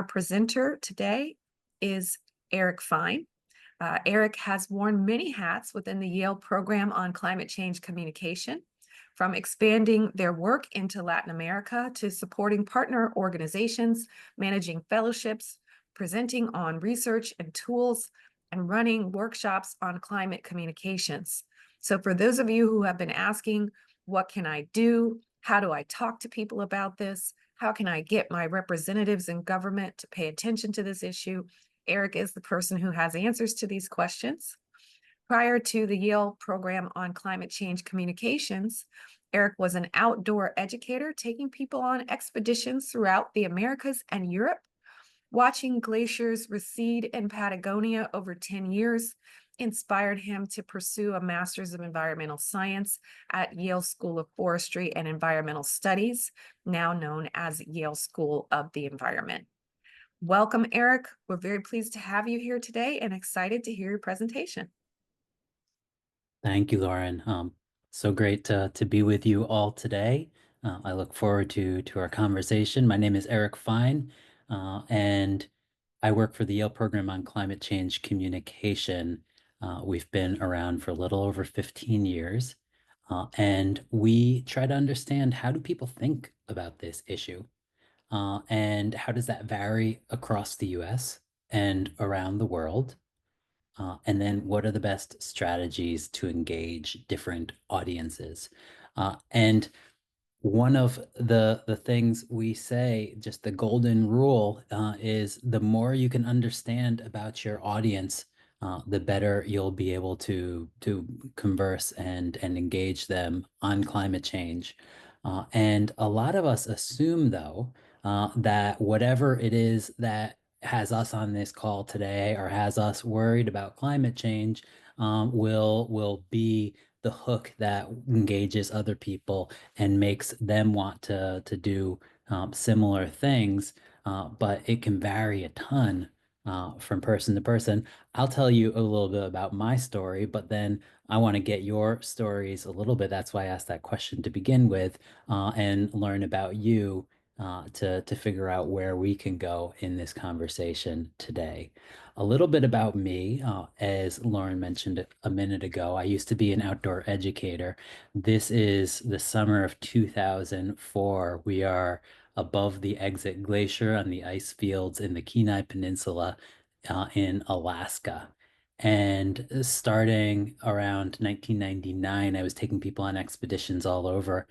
presenter today is Eric Fine. Eric has worn many hats within the Yale Program on Climate Change Communication, from expanding their work into Latin America to supporting partner organizations, managing fellowships, presenting on research and tools, and running workshops on climate communications. So for those of you who have been asking, what can I do? How do I talk to people about this? How can I get my representatives in government to pay attention to this issue? Eric is the person who has answers to these questions. Prior to the Yale Program on Climate Change Communications, Eric was an outdoor educator taking people on expeditions throughout the Americas and Europe. Watching glaciers recede in Patagonia over 10 years inspired him to pursue a Master's of Environmental Science at Yale School of Forestry and Environmental Studies, now known as Yale School of the Environment. Welcome, Eric. We're very pleased to have you here today and excited to hear your presentation. Thank you, Lauren. So great to be with you all today. I look forward to our conversation. My name is Eric Fine, and I work for the Yale Program on Climate Change Communication. We've been around for a little over 15 years, and we try to understand, how do people think about this issue, and how does that vary across the US and around the world? And then what are the best strategies to engage different audiences? And one of the things we say, just the golden rule, is the more you can understand about your audience, the better you'll be able to converse and engage them on climate change. And a lot of us assume, though, that whatever it is that has us on this call today or has us worried about climate change, will be the hook that engages other people and makes them want to do similar things. But it can vary a ton from person to person. I'll tell you a little bit about my story, but then I want to get your stories a little bit. That's why I asked that question to begin with, and learn about you, to figure out where we can go in this conversation today. A little bit about me, as Lauren mentioned a minute ago, I used to be an outdoor educator. This is the summer of 2004. We are above the exit glacier on the ice fields in the Kenai Peninsula, in Alaska. And starting around 1999, I was taking people on expeditions all over,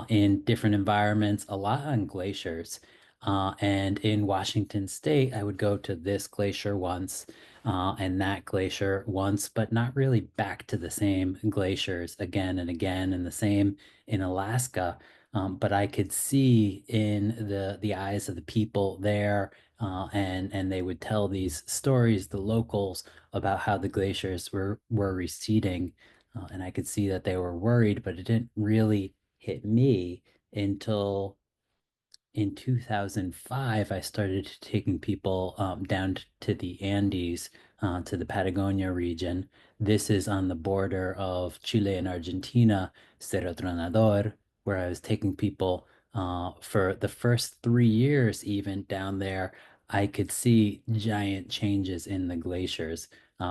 in different environments, a lot on glaciers. And in Washington State, I would go to this glacier once, and that glacier once, but not really back to the same glaciers again and again, and the same in Alaska. But I could see in the eyes of the people there, and they would tell these stories, the locals, about how the glaciers were receding, and I could see that they were worried, but it didn't really hit me until in 2005, I started taking people, down to the Andes, to the Patagonia region. This is on the border of Chile and Argentina, Cerro Tronador, where I was taking people, for the first 3 years, even down there. I could see giant changes in the glaciers.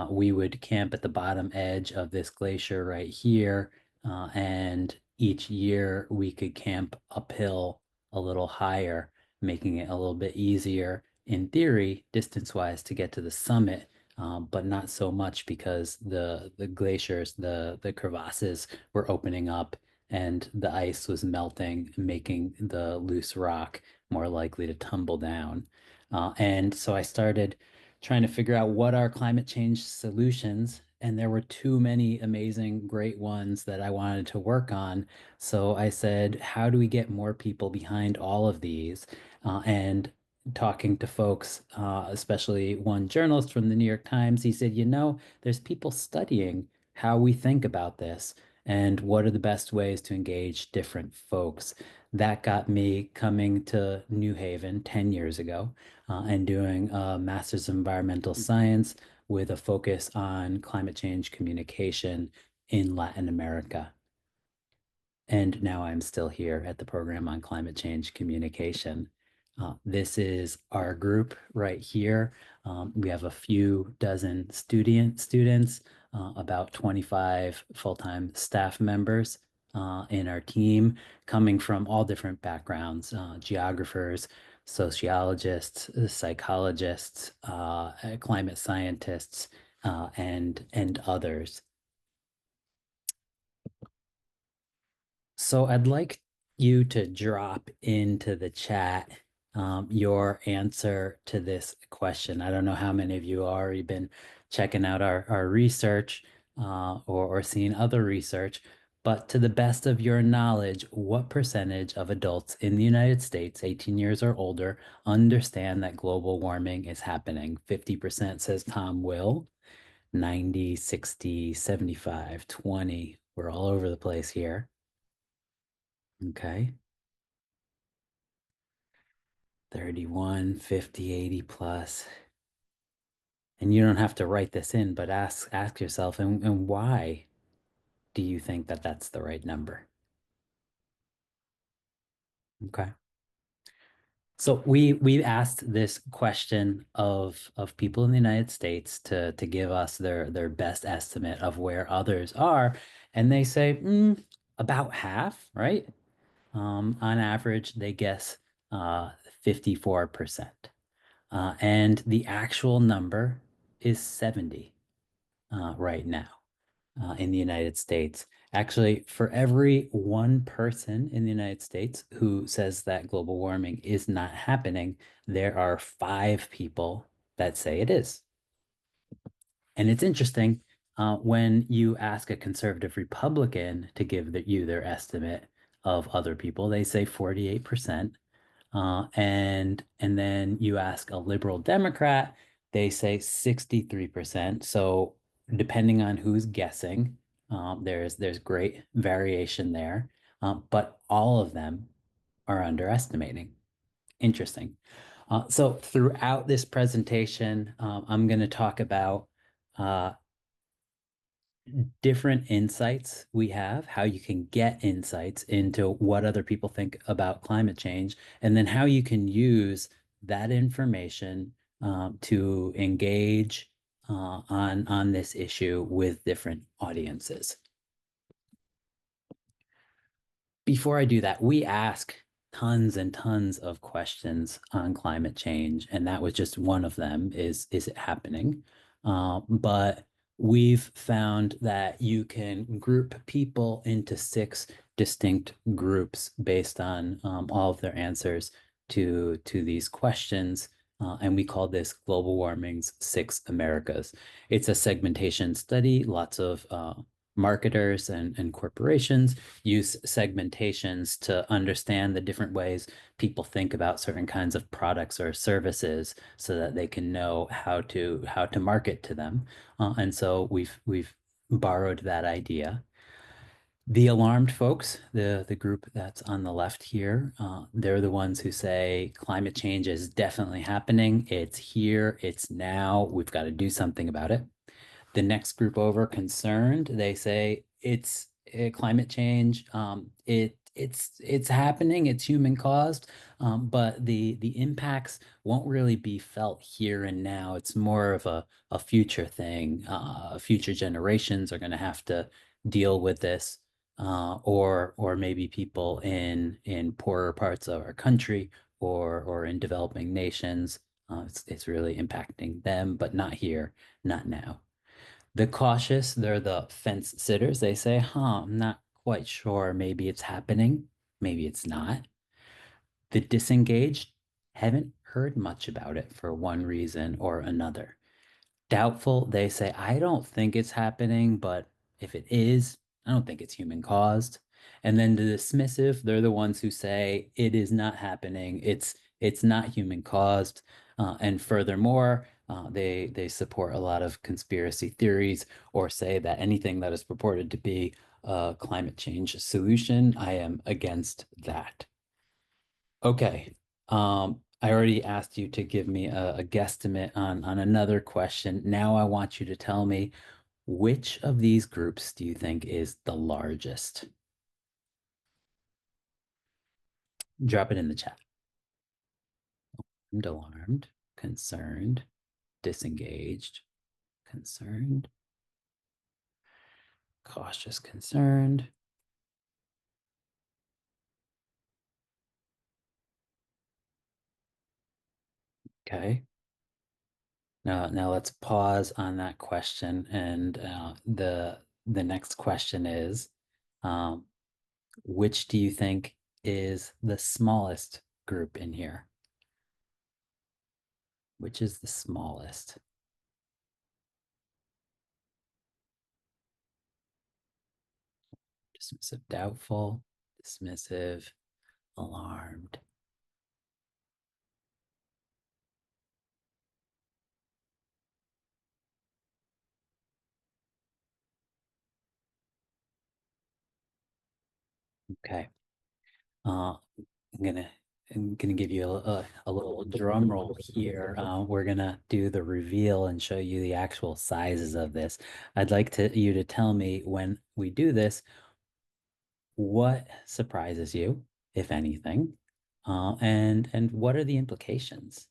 We would camp at the bottom edge of this glacier right here, and each year we could camp uphill a little higher, making it a little bit easier in theory, distance-wise, to get to the summit, but not so much because the glaciers, the crevasses were opening up and the ice was melting, making the loose rock more likely to tumble down. And so I started trying to figure out what are climate change solutions, and there were too many amazing, great ones that I wanted to work on. So I said, how do we get more people behind all of these? And talking to folks, especially one journalist from the New York Times, he said, there's people studying how we think about this and what are the best ways to engage different folks. That got me coming to New Haven 10 years ago, and doing a Master's of Environmental Science with a focus on climate change communication in Latin America. And now I'm still here at the program on climate change communication. This is our group right here. We have a few dozen students, about 25 full-time staff members in our team, coming from all different backgrounds, geographers, sociologists, psychologists, climate scientists, and others. So I'd like you to drop into the chat your answer to this question. I don't know how many of you have already been checking out our research or seeing other research, but to the best of your knowledge, what percentage of adults in the United States, 18 years or older, understand that global warming is happening? 50% says Tom will, 90, 60, 75, 20. We're all over the place here. Okay. 31, 50, 80 plus. And you don't have to write this in, but ask yourself, and why do you think that that's the right number? Okay. So we asked this question of people in the United States to give us their best estimate of where others are, and they say about half, right? On average, they guess 54%. And the actual number is 70 right now in the United States. Actually, for every one person in the United States who says that global warming is not happening, there are 5 people that say it is. And it's interesting when you ask a conservative Republican to give you their estimate of other people, they say 48%. And then you ask a liberal Democrat, they say 63%. So depending on who's guessing, there's great variation there. But all of them are underestimating. Interesting. So throughout this presentation, I'm going to talk about uh, different insights we have, how you can get insights into what other people think about climate change, and then how you can use that information to engage on this issue with different audiences. Before I do that, we ask tons and tons of questions on climate change, and that was just one of them, is it happening? But we've found that you can group people into 6 distinct groups based on all of their answers to these questions. And we call this Global Warming's 6 Americas. It's a segmentation study. Lots of marketers and corporations use segmentations to understand the different ways people think about certain kinds of products or services so that they can know how to market to them. And so we've borrowed that idea. The alarmed folks, the group that's on the left here, they're the ones who say climate change is definitely happening. It's here, it's now. We've got to do something about it. The next group over, concerned, they say it's climate change. It's happening. It's human caused, but the impacts won't really be felt here and now. It's more of a future thing. Future generations are going to have to deal with this, or maybe people in poorer parts of our country or in developing nations. It's really impacting them, but not here, not now. The cautious, they're the fence sitters. They say, I'm not quite sure. Maybe it's happening. Maybe it's not. The disengaged haven't heard much about it for one reason or another. Doubtful, they say, I don't think it's happening, but if it is, I don't think it's human caused. And then the dismissive, they're the ones who say it is not happening. It's not human caused. And furthermore, they support a lot of conspiracy theories or say that anything that is purported to be a climate change solution, I am against that. Okay. I already asked you to give me a guesstimate on another question. Now I want you to tell me, which of these groups do you think is the largest? Drop it in the chat. alarmed, concerned, disengaged, concerned, cautious, concerned. Okay. Now let's pause on that question, and the next question is, um, which do you think is the smallest group in here? Which is the smallest? Dismissive, doubtful, dismissive, alarmed. Okay. I'm gonna I'm gonna give you a little drum roll here. We're gonna do the reveal and show you the actual sizes of this. I'd like you to tell me when we do this, what surprises you, if anything, and what are the implications?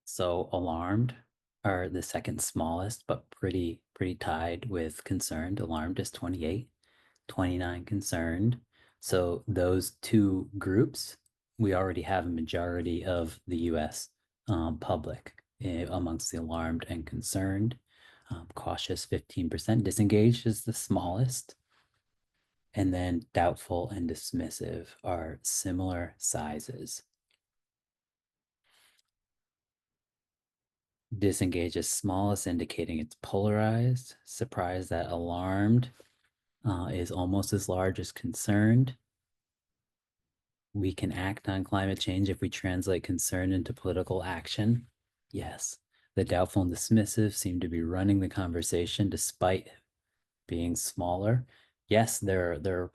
So alarmed are the second smallest, but pretty tied with concerned. Alarmed is 28, 29 concerned. So those two groups, we already have a majority of the US public amongst the alarmed and concerned. Cautious 15%. Disengaged is the smallest. And then doubtful and dismissive are similar sizes. Disengaged is smallest, indicating it's polarized. Surprised that alarmed is almost as large as concerned. We can act on climate change if we translate concern into political action. Yes. The doubtful and dismissive seem to be running the conversation despite being smaller. Yes, they're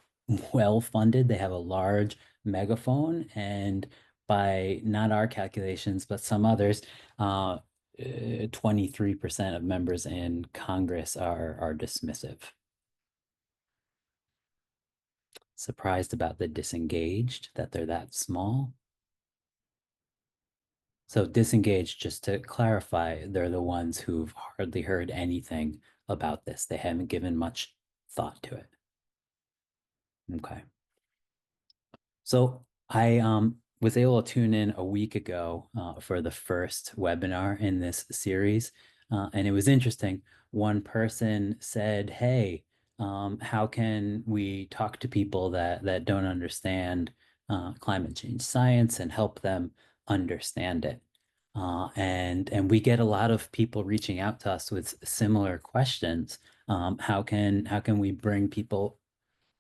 well funded. They have a large megaphone, and by not our calculations, but some others, 23% of members in Congress are dismissive. Surprised about the disengaged, that they're that small. So disengaged, just to clarify, they're the ones who've hardly heard anything about this. They haven't given much thought to it. Okay. So I was able to tune in a week ago for the first webinar in this series, and it was interesting. One person said, "Hey, how can we talk to people that don't understand climate change science and help them understand it?" And we get a lot of people reaching out to us with similar questions. How can we bring people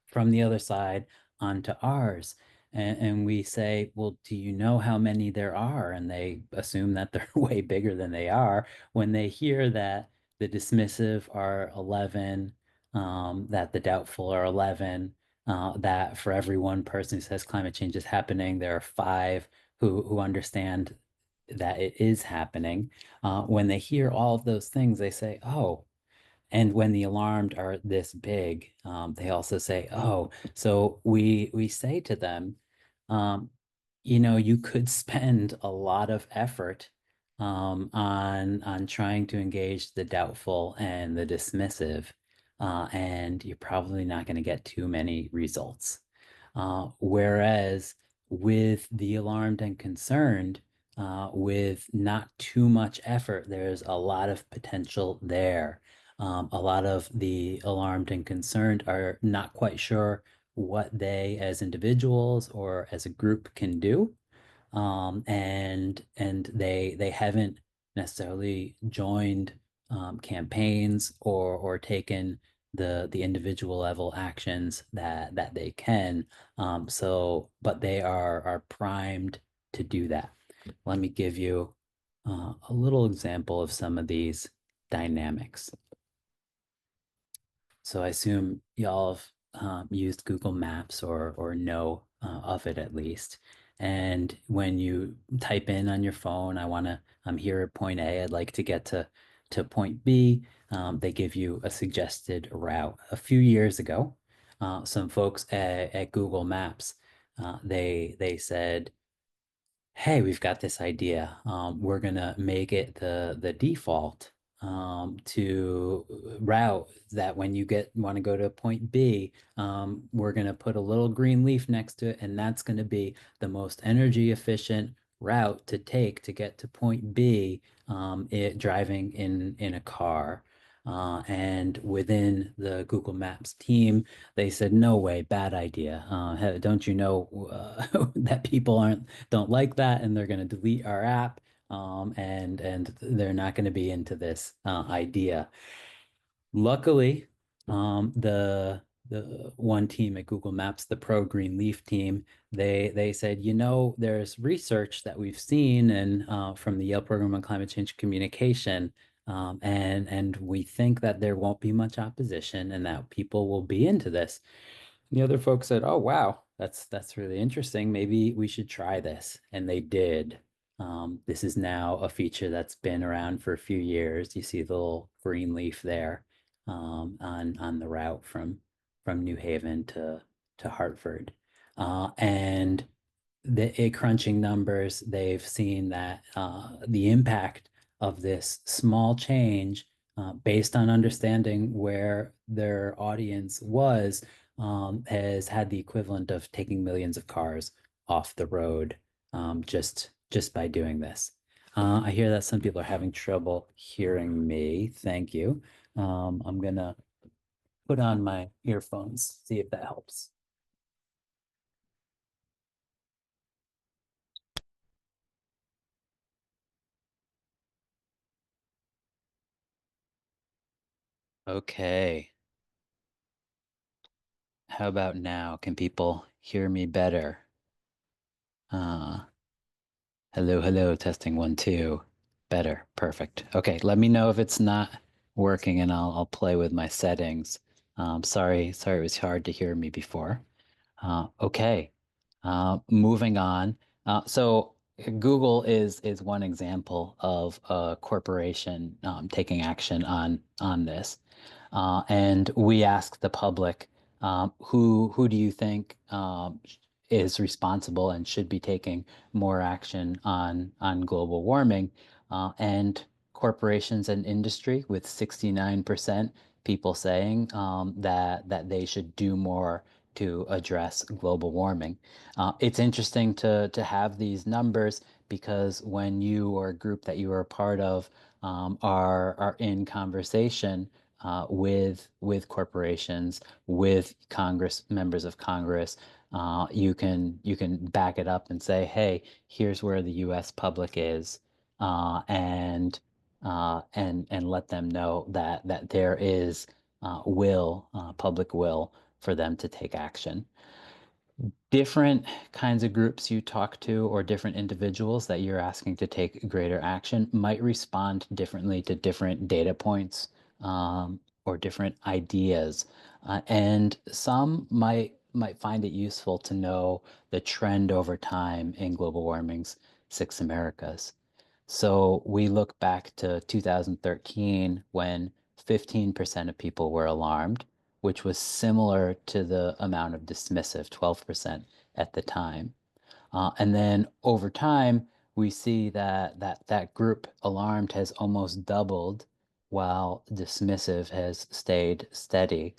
from the other side onto ours? And we say, well, do you know how many there are? And they assume that they're way bigger than they are. When they hear that the dismissive are 11, that the doubtful are 11, that for every one person who says climate change is happening, there are five who understand that it is happening. When they hear all of those things, they say, oh, and when the alarmed are this big, they also say, "Oh," so we say to them, um, you could spend a lot of effort on trying to engage the doubtful and the dismissive, and you're probably not going to get too many results. Whereas with the alarmed and concerned, with not too much effort, there's a lot of potential there. A lot of the alarmed and concerned are not quite sure what they as individuals or as a group can do. And they haven't necessarily joined campaigns or taken the individual level actions that they can. But they are primed to do that. Let me give you a little example of some of these dynamics. So I assume y'all have used Google Maps or know of it at least. And when you type in on your phone, I'm here at point A, I'd like to get to point B, they give you a suggested route. A few years ago, some folks at Google Maps. They said, hey, we've got this idea. We're gonna make it the default to route that when you want to go to point B, we're gonna put a little green leaf next to it, and that's gonna be the most energy efficient route to take to get to point B, driving in a car. And within the Google Maps team, they said, no way, bad idea. Don't you know that people don't like that, and they're going to delete our app, and they're not going to be into this idea. Luckily, the one team at Google Maps, the Pro Green Leaf team, they said, there's research that we've seen and from the Yale Program on Climate Change Communication, and we think that there won't be much opposition and that people will be into this. The other folks said, "Oh wow, that's really interesting. Maybe we should try this." And they did. This is now a feature that's been around for a few years. You see the little green leaf there, on the route from New Haven to Hartford. And crunching numbers, they've seen that the impact of this small change, based on understanding where their audience was, has had the equivalent of taking millions of cars off the road, just by doing this. I hear that some people are having trouble hearing me. Thank you. I'm gonna put on my earphones, see if that helps. Okay. How about now? Can people hear me better? Uh, hello, hello, testing one, two. Better, perfect. Okay, let me know if it's not working and I'll play with my settings. Sorry, it was hard to hear me before. Okay, moving on. So Google is one example of a corporation taking action on this. And we asked the public, who do you think is responsible and should be taking more action on global warming? And corporations and industry, with 69% people saying that they should do more to address global warming. It's interesting to have these numbers because when you or a group that you are a part of are in conversation with corporations, with Congress, members of Congress, you can back it up and say, hey, here's where the U.S. public is, and let them know that there is public will for them to take action. Different kinds of groups you talk to or different individuals that you're asking to take greater action might respond differently to different data points, or different ideas. And some might find it useful to know the trend over time in global warming's six Americas. So we look back to 2013 when 15% of people were alarmed, which was similar to the amount of dismissive, 12% at the time. And then over time, we see that group alarmed has almost doubled while dismissive has stayed steady.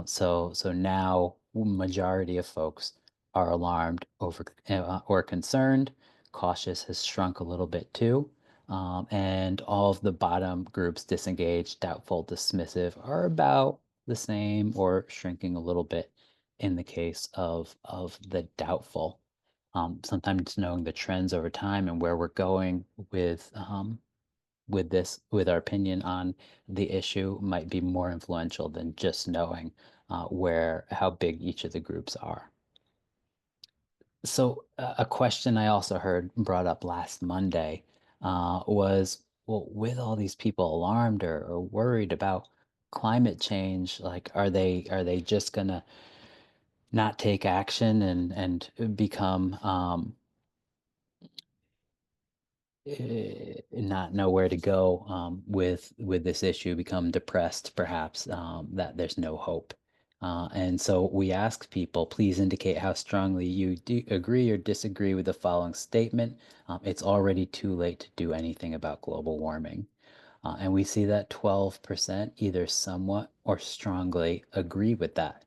So now majority of folks are alarmed over or concerned. Cautious has shrunk a little bit too. And all of the bottom groups, disengaged, doubtful, dismissive, are about the same or shrinking a little bit in the case of the doubtful. Sometimes knowing the trends over time and where we're going with our opinion on the issue might be more influential than just knowing how big each of the groups are. So a question I also heard brought up last Monday was, well, with all these people alarmed or worried about climate change, like are they just gonna not take action and become not know where to go with this issue, become depressed, perhaps, that there's no hope. And so we ask people, please indicate how strongly you agree or disagree with the following statement. It's already too late to do anything about global warming. And we see that 12% either somewhat or strongly agree with that.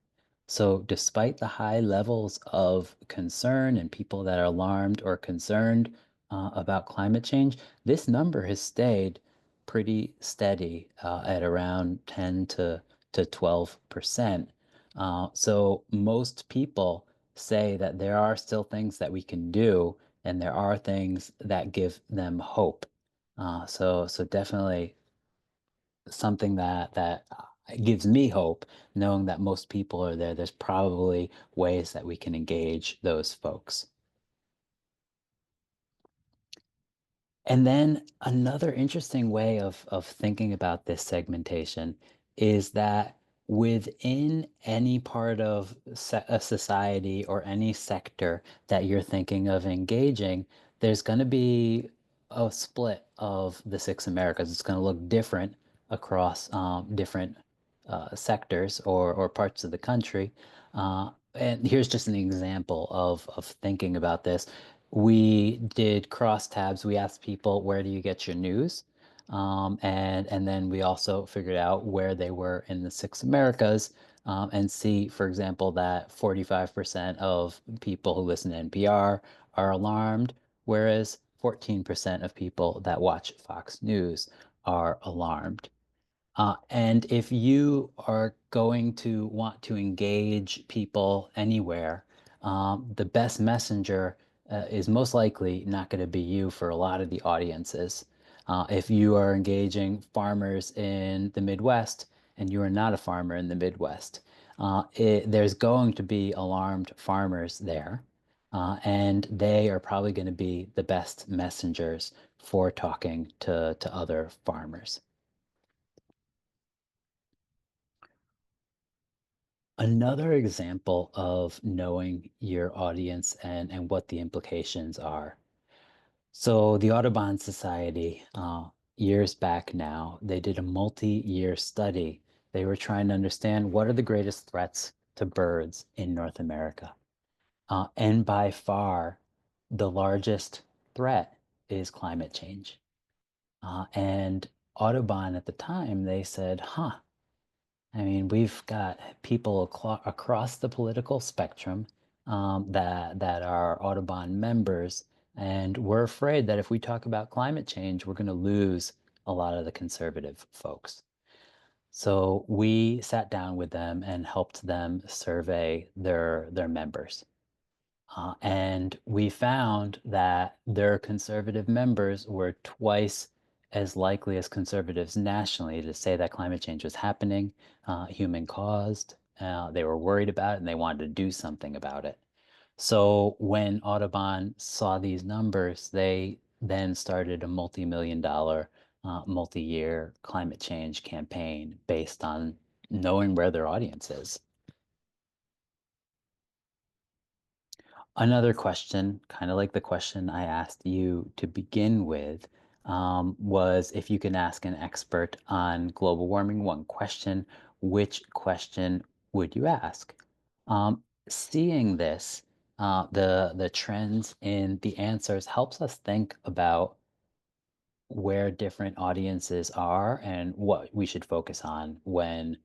So, despite the high levels of concern and people that are alarmed or concerned about climate change, this number has stayed pretty steady at around 10 to 12%. So, most people say that there are still things that we can do, and there are things that give them hope. So definitely something that gives me hope, knowing that most people are there. There's probably ways that we can engage those folks. And then another interesting way of thinking about this segmentation is that within any part of a society or any sector that you're thinking of engaging, there's going to be a split of the six Americas. It's going to look different across different sectors or parts of the country. And here's just an example of thinking about this. We did crosstabs. We asked people, where do you get your news? And then we also figured out where they were in the six Americas, and see, for example, that 45% of people who listen to NPR are alarmed, whereas 14% of people that watch Fox News are alarmed. And if you are going to want to engage people anywhere, the best messenger is most likely not going to be you for a lot of the audiences. If you are engaging farmers in the Midwest and you are not a farmer in the Midwest, there's going to be alarmed farmers there. And they are probably going to be the best messengers for talking to other farmers. Another example of knowing your audience and what the implications are. So, the Audubon Society, years back now, they did a multi-year study. They were trying to understand what are the greatest threats to birds in North America. And by far, the largest threat is climate change. And Audubon at the time, they said, huh, I mean, we've got people across the political spectrum that are Audubon members, and we're afraid that if we talk about climate change, we're going to lose a lot of the conservative folks. So we sat down with them and helped them survey their members. And we found that their conservative members were twice as likely as conservatives nationally to say that climate change was happening, human caused. They were worried about it and they wanted to do something about it. So when Audubon saw these numbers, they then started a multi-million dollar, multi-year climate change campaign based on knowing where their audience is. Another question, kind of like the question I asked you to begin with, was if you can ask an expert on global warming one question, which question would you ask? Seeing this, the trends in the answers helps us think about where different audiences are and what we should focus on when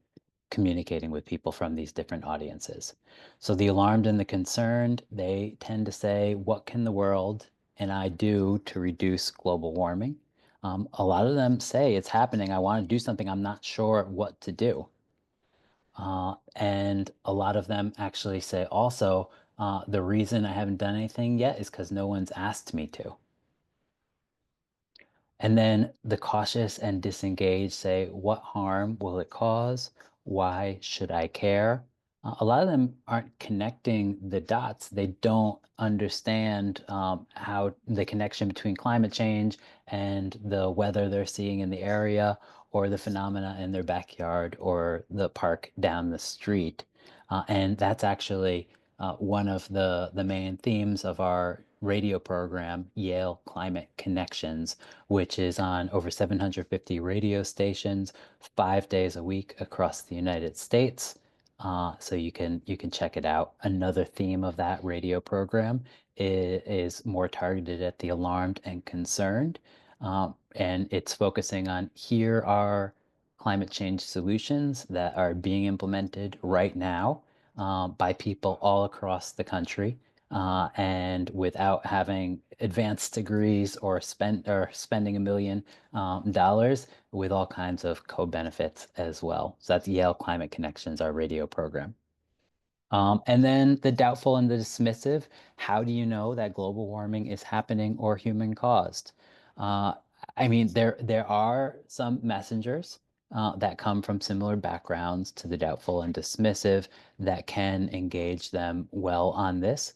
communicating with people from these different audiences. So the alarmed and the concerned, they tend to say, what can the world and I do to reduce global warming? A lot of them say it's happening. I want to do something. I'm not sure what to do. And a lot of them actually say also, the reason I haven't done anything yet is because no one's asked me to. And then the cautious and disengaged say, what harm will it cause? Why should I care? A lot of them aren't connecting the dots. They don't understand how the connection between climate change and the weather they're seeing in the area, or the phenomena in their backyard, or the park down the street. And that's actually one of the main themes of our radio program, Yale Climate Connections, which is on over 750 radio stations, 5 days a week across the United States. So you can check it out. Another theme of that radio program is more targeted at the alarmed and concerned, and it's focusing on here are climate change solutions that are being implemented right now by people all across the country, and without having advanced degrees or spending $1 million with all kinds of co-benefits as well. So that's Yale Climate Connections, our radio program. And then the doubtful and the dismissive. How do you know that global warming is happening or human caused? Uh, I mean, there are some messengers that come from similar backgrounds to the doubtful and dismissive that can engage them well on this.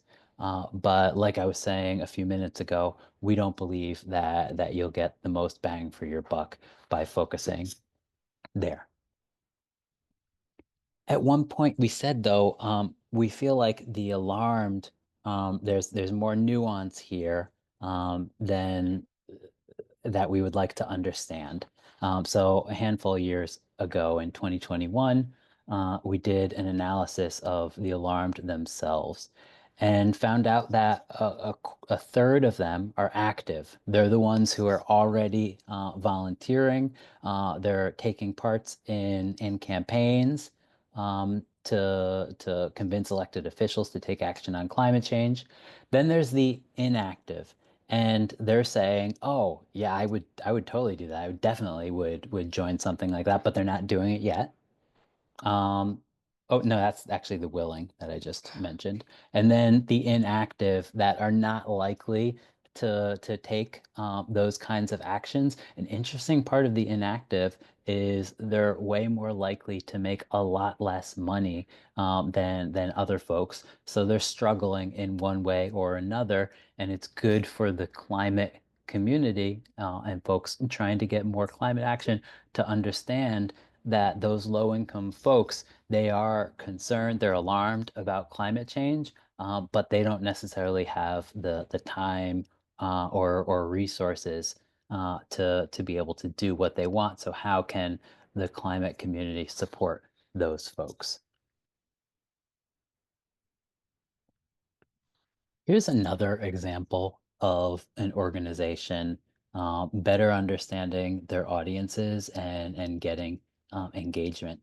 But like I was saying a few minutes ago, we don't believe that you'll get the most bang for your buck by focusing there. At one point, we said though, we feel like the alarmed, there's more nuance here than that we would like to understand. So a handful of years ago in 2021, we did an analysis of the alarmed themselves and found out that a third of them are active. They're the ones who are already volunteering. They're taking parts in campaigns to convince elected officials to take action on climate change. Then there's the inactive, and they're saying, "Oh, yeah, I would totally do that. I would definitely would join something like that," but they're not doing it yet. Um, oh no, that's actually the willing that I just mentioned. And then the inactive that are not likely to take those kinds of actions. An interesting part of the inactive is they're way more likely to make a lot less money than other folks. So they're struggling in one way or another, and it's good for the climate community and folks trying to get more climate action to understand that those low income folks, they are concerned, they're alarmed about climate change, but they don't necessarily have the time or resources to be able to do what they want. So how can the climate community support those folks? Here's another example of an organization better understanding their audiences and getting engagement.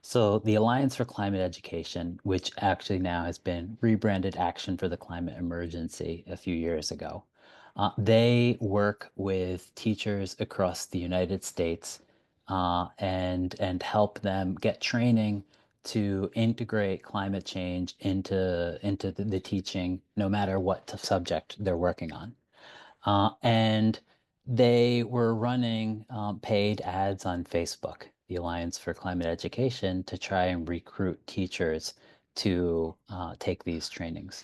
So, the Alliance for Climate Education, which actually now has been rebranded Action for the Climate Emergency a few years ago, they work with teachers across the United States and help them get training to integrate climate change into the teaching, no matter what subject they're working on. And they were running paid ads on Facebook, the Alliance for Climate Education, to try and recruit teachers to take these trainings.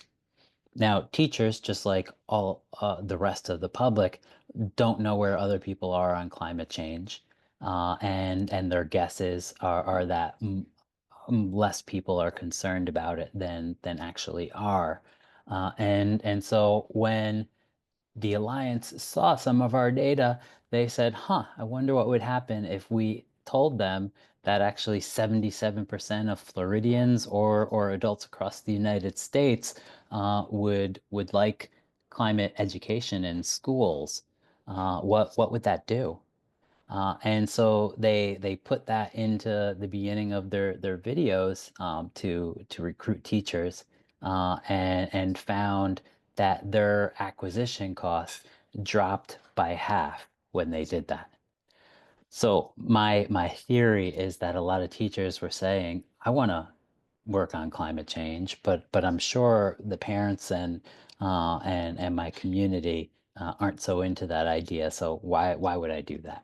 Now, teachers, just like all the rest of the public, don't know where other people are on climate change, and their guesses are that less people are concerned about it than actually are. And so when the Alliance saw some of our data, they said, huh, I wonder what would happen if we told them that actually 77% of Floridians or adults across the United States would like climate education in schools. What would that do? And so they put that into the beginning of their videos to recruit teachers, and found that their acquisition costs dropped by half when they did that. So my theory is that a lot of teachers were saying, I want to work on climate change, but I'm sure the parents and my community aren't so into that idea. So why would I do that?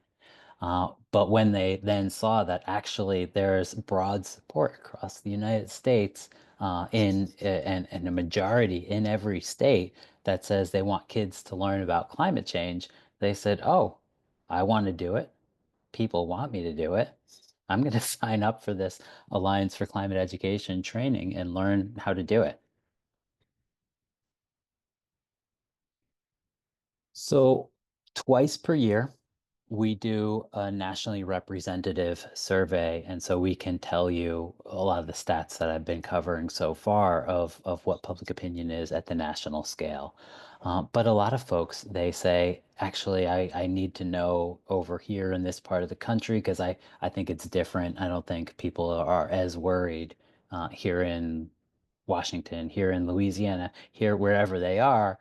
But when they then saw that actually there's broad support across the United States and a majority in every state that says they want kids to learn about climate change, they said, "Oh, I want to do it. People want me to do it. I'm going to sign up for this Alliance for Climate Education training and learn how to do it." So twice per year, we do a nationally representative survey, and so we can tell you a lot of the stats that I've been covering so far of what public opinion is at the national scale. But a lot of folks, they say, actually, I need to know over here in this part of the country because I think it's different. I don't think people are as worried here in Washington, here in Louisiana, here wherever they are.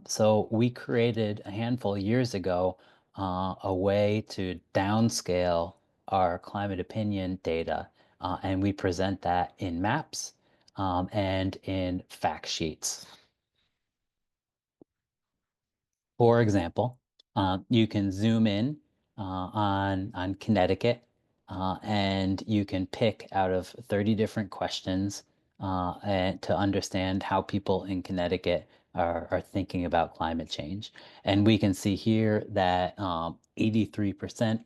So we created a handful of years ago a way to downscale our climate opinion data, and we present that in maps and in fact sheets. For example, you can zoom in on Connecticut, and you can pick out of 30 different questions and to understand how people in Connecticut are thinking about climate change. And we can see here that 83%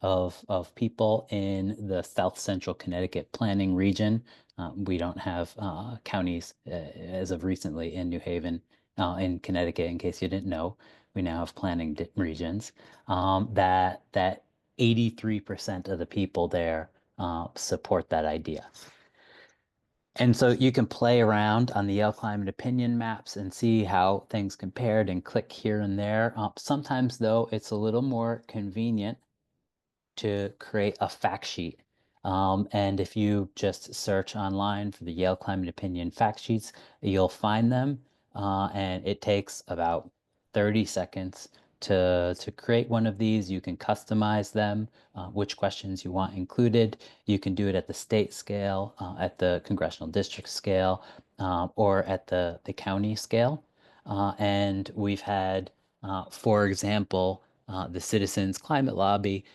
of people in the South Central Connecticut planning region, we don't have counties as of recently in New Haven, in Connecticut, in case you didn't know, we now have planning regions, that 83% of the people there support that idea. And so you can play around on the Yale Climate Opinion maps and see how things compared and click here and there. Sometimes, though, it's a little more convenient to create a fact sheet. And if you just search online for the Yale Climate Opinion fact sheets, you'll find them. And it takes about 30 seconds to create one of these. You can customize them, which questions you want included. You can do it at the state scale, at the congressional district scale, or at the county scale. And we've had, for example, the Citizens Climate Lobby,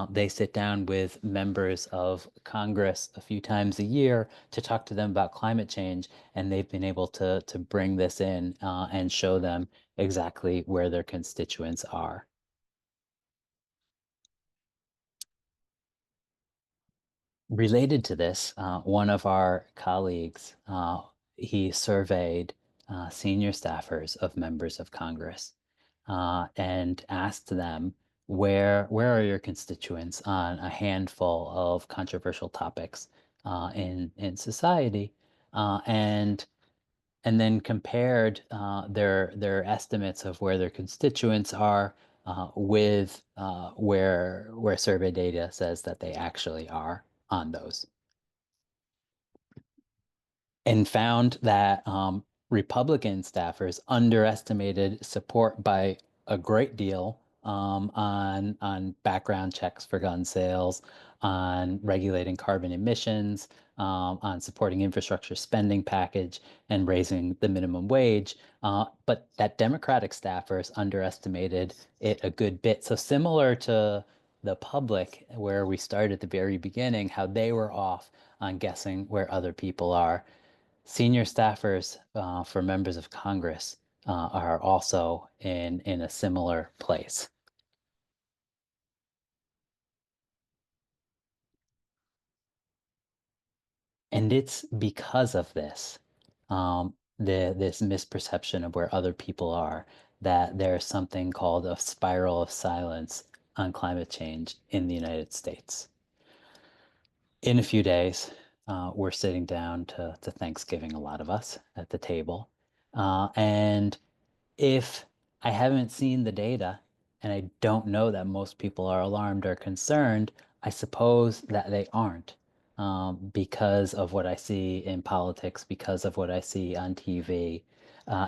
they sit down with members of Congress a few times a year to talk to them about climate change, and they've been able to bring this in and show them exactly where their constituents are. Related to this, one of our colleagues, he surveyed senior staffers of members of Congress and asked them, where are your constituents on a handful of controversial topics in society, and then compared their estimates of where their constituents are with where survey data says that they actually are on those, and found that Republican staffers underestimated support by a great deal on background checks for gun sales, on regulating carbon emissions, on supporting infrastructure spending package, and raising the minimum wage. But that Democratic staffers underestimated it a good bit. So similar to the public, where we started at the very beginning, how they were off on guessing where other people are. Senior staffers for members of Congress are also in a similar place. And it's because of this, this misperception of where other people are, that there's something called a spiral of silence on climate change in the United States. In a few days, we're sitting down to Thanksgiving, a lot of us at the table. And if I haven't seen the data and I don't know that most people are alarmed or concerned, I suppose that they aren't, because of what I see in politics, because of what I see on TV.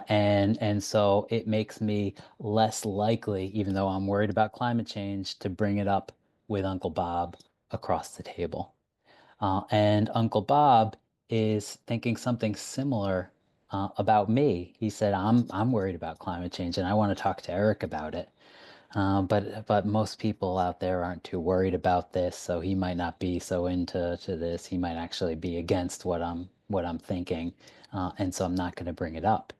And so it makes me less likely, even though I'm worried about climate change, to bring it up with Uncle Bob across the table. And Uncle Bob is thinking something similar about me. He said, I'm worried about climate change and I want to talk to Eric about it. But most people out there aren't too worried about this, so he might not be so into this. He might actually be against what I'm thinking, and so I'm not going to bring it up.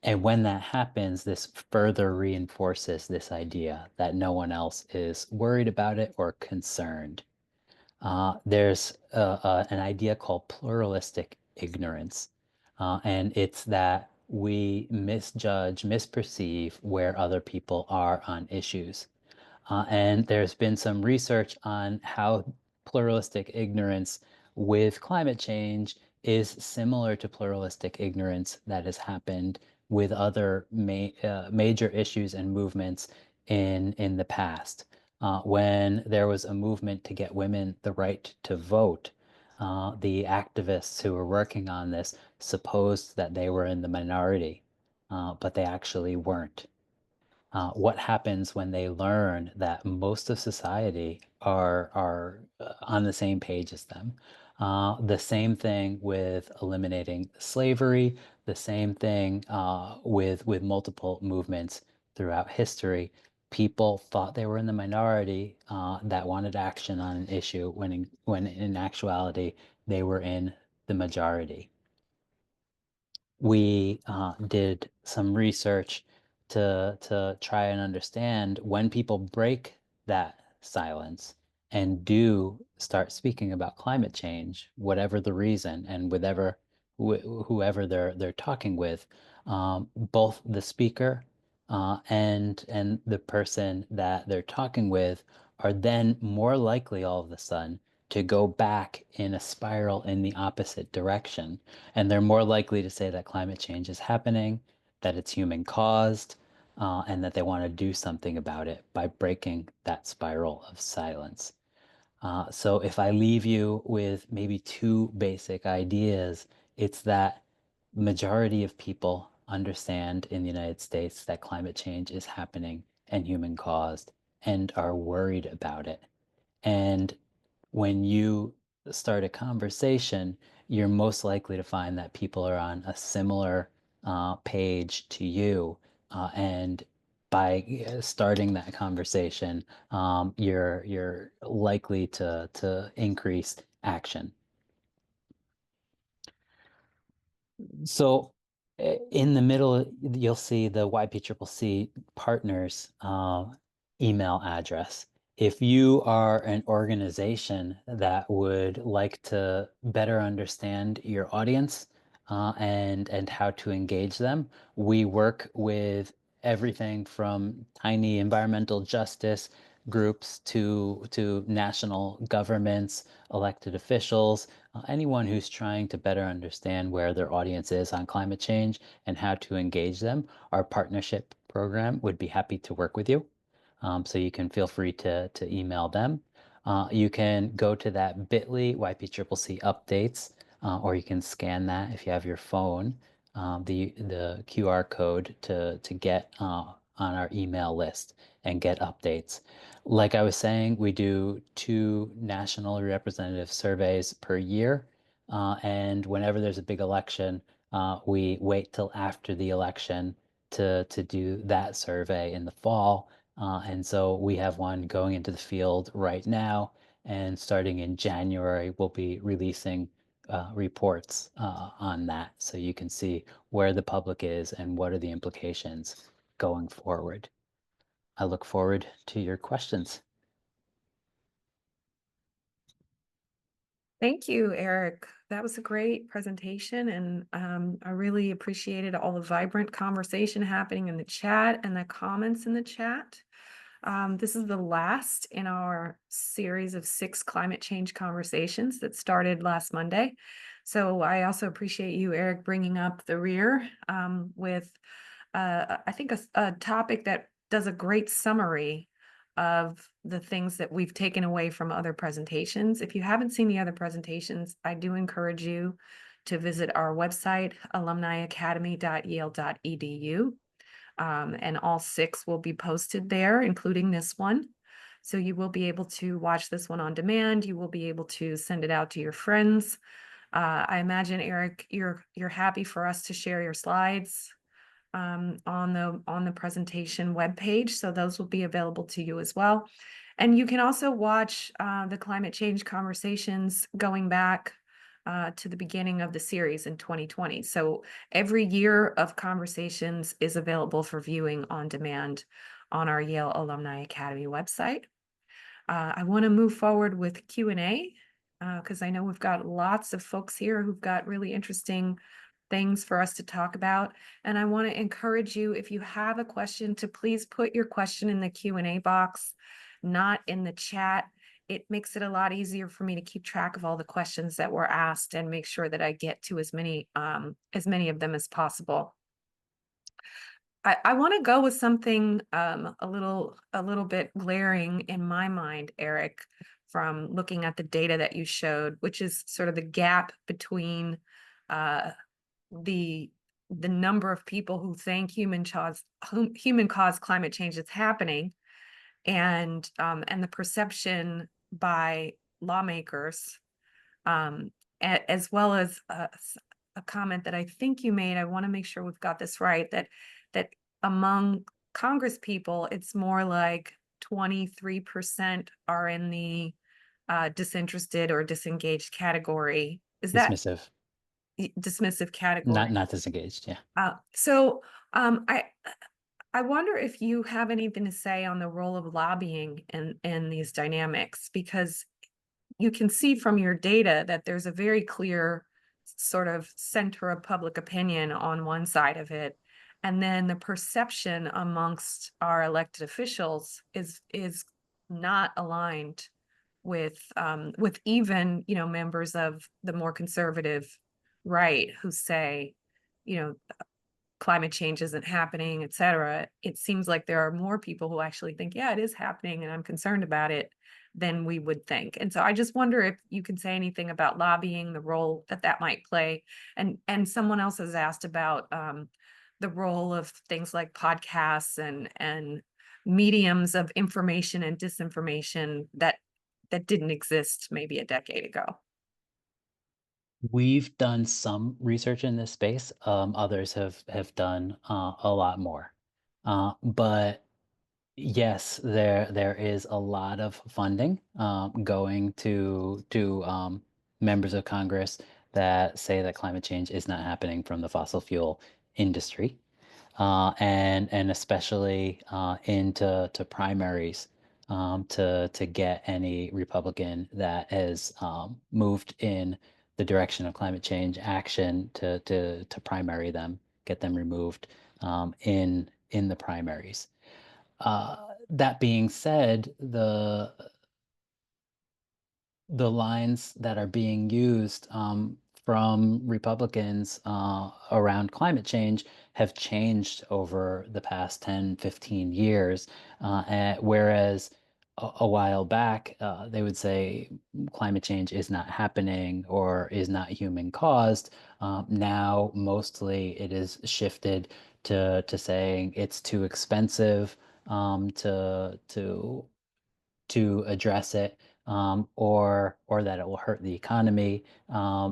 And when that happens, this further reinforces this idea that no one else is worried about it or concerned. There's an idea called pluralistic ignorance, and it's that we misjudge, misperceive where other people are on issues. And there's been some research on how pluralistic ignorance with climate change is similar to pluralistic ignorance that has happened with other major issues and movements in the past. When there was a movement to get women the right to vote, the activists who were working on this supposed that they were in the minority, but they actually weren't. What happens when they learn that most of society are on the same page as them. The same thing with eliminating slavery, the same thing with multiple movements throughout history. People thought they were in the minority that wanted action on an issue when in actuality they were in the majority. We did some research to try and understand when people break that silence and do start speaking about climate change, whatever the reason, and whoever they're talking with, both the speaker and the person that they're talking with are then more likely all of a sudden to go back in a spiral in the opposite direction, and they're more likely to say that climate change is happening, that it's human caused, and that they want to do something about it by breaking that spiral of silence. So if I leave you with maybe two basic ideas, it's that majority of people understand in the United States that climate change is happening and human caused and are worried about it. And when you start a conversation, you're most likely to find that people are on a similar page to you. And by starting that conversation, you're likely to increase action. So in the middle, you'll see the YPCCC partners email address. If you are an organization that would like to better understand your audience and how to engage them, we work with everything from tiny environmental justice groups to national governments, elected officials, anyone who's trying to better understand where their audience is on climate change and how to engage them. Our partnership program would be happy to work with you. So you can feel free to email them. You can go to that bit.ly YPCCC updates, or you can scan that if you have your phone, the QR code to get on our email list and get updates. Like I was saying, we do 2 nationally representative surveys per year. And whenever there's a big election, we wait till after the election to do that survey in the fall. And so we have one going into the field right now. And starting in January, we'll be releasing reports on that so you can see where the public is and what are the implications going forward. I look forward to your questions. Thank you, Eric. That was a great presentation, and I really appreciated all the vibrant conversation happening in the chat and the comments in the chat. This is the last in our series of 6 climate change conversations that started last Monday. So I also appreciate you, Eric, bringing up the rear with, I think, a topic that does a great summary of the things that we've taken away from other presentations. If you haven't seen the other presentations, I do encourage you to visit our website, alumniacademy.yale.edu. And all 6 will be posted there, including this one. So you will be able to watch this one on demand. You will be able to send it out to your friends. I imagine, Eric, you're happy for us to share your slides on the presentation webpage. So those will be available to you as well. And you can also watch the climate change conversations going back to the beginning of the series in 2020. So every year of conversations is available for viewing on demand on our Yale Alumni Academy website. I want to move forward with Q&A because I know we've got lots of folks here who've got really interesting things for us to talk about. And I want to encourage you, if you have a question, to please put your question in the Q&A box, not in the chat. It makes it a lot easier for me to keep track of all the questions that were asked and make sure that I get to as many of them as possible. I want to go with something a little bit glaring in my mind, Eric, from looking at the data that you showed, which is sort of the gap between uh, the the number of people who think human caused climate change is happening, and the perception by lawmakers, um, as well as a comment that I think you made. I want to make sure we've got this right. That among Congress people, it's more like 23% are in the disinterested or disengaged category. Is that Dismissive, dismissive not category? not disengaged. Yeah. So I wonder if you have anything to say on the role of lobbying in these dynamics, because you can see from your data that there's a very clear sort of center of public opinion on one side of it. And then the perception amongst our elected officials is not aligned with even, members of the more conservative right who say, you know, climate change isn't happening, et cetera. It seems like there are more people who actually think, yeah, it is happening and I'm concerned about it than we would think. And so I just wonder if you can say anything about lobbying, the role that that might play. And someone else has asked about the role of things like podcasts and mediums of information and disinformation that didn't exist maybe a decade ago. We've done some research in this space. Others have done a lot more. But yes, there is a lot of funding going to members of Congress that say that climate change is not happening from the fossil fuel industry, and especially into to primaries, to get any Republican that has moved in the direction of climate change action to primary them, get them removed in the primaries. That being said, the lines that are being used from Republicans around climate change have changed over the past 10, 15 years. Whereas a while back, they would say climate change is not happening or is not human caused. Now, mostly it is shifted to saying it's too expensive to address it, or that it will hurt the economy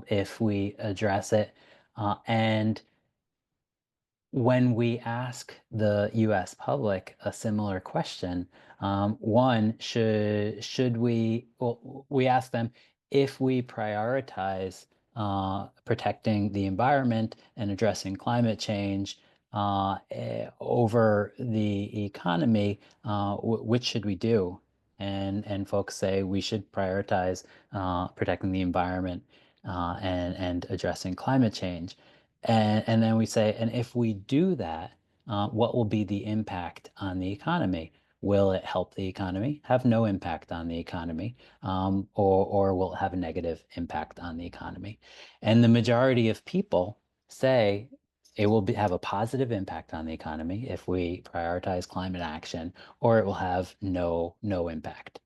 if we address it. And when we ask the U.S. public a similar question, one, should we, well, we ask them if we prioritize protecting the environment and addressing climate change over the economy, which should we do? And folks say we should prioritize protecting the environment and addressing climate change. And then we say, and if we do that, what will be the impact on the economy? Will it help the economy? Have no impact on the economy, or will it have a negative impact on the economy? And the majority of people say it will have a positive impact on the economy if we prioritize climate action, or it will have no impact.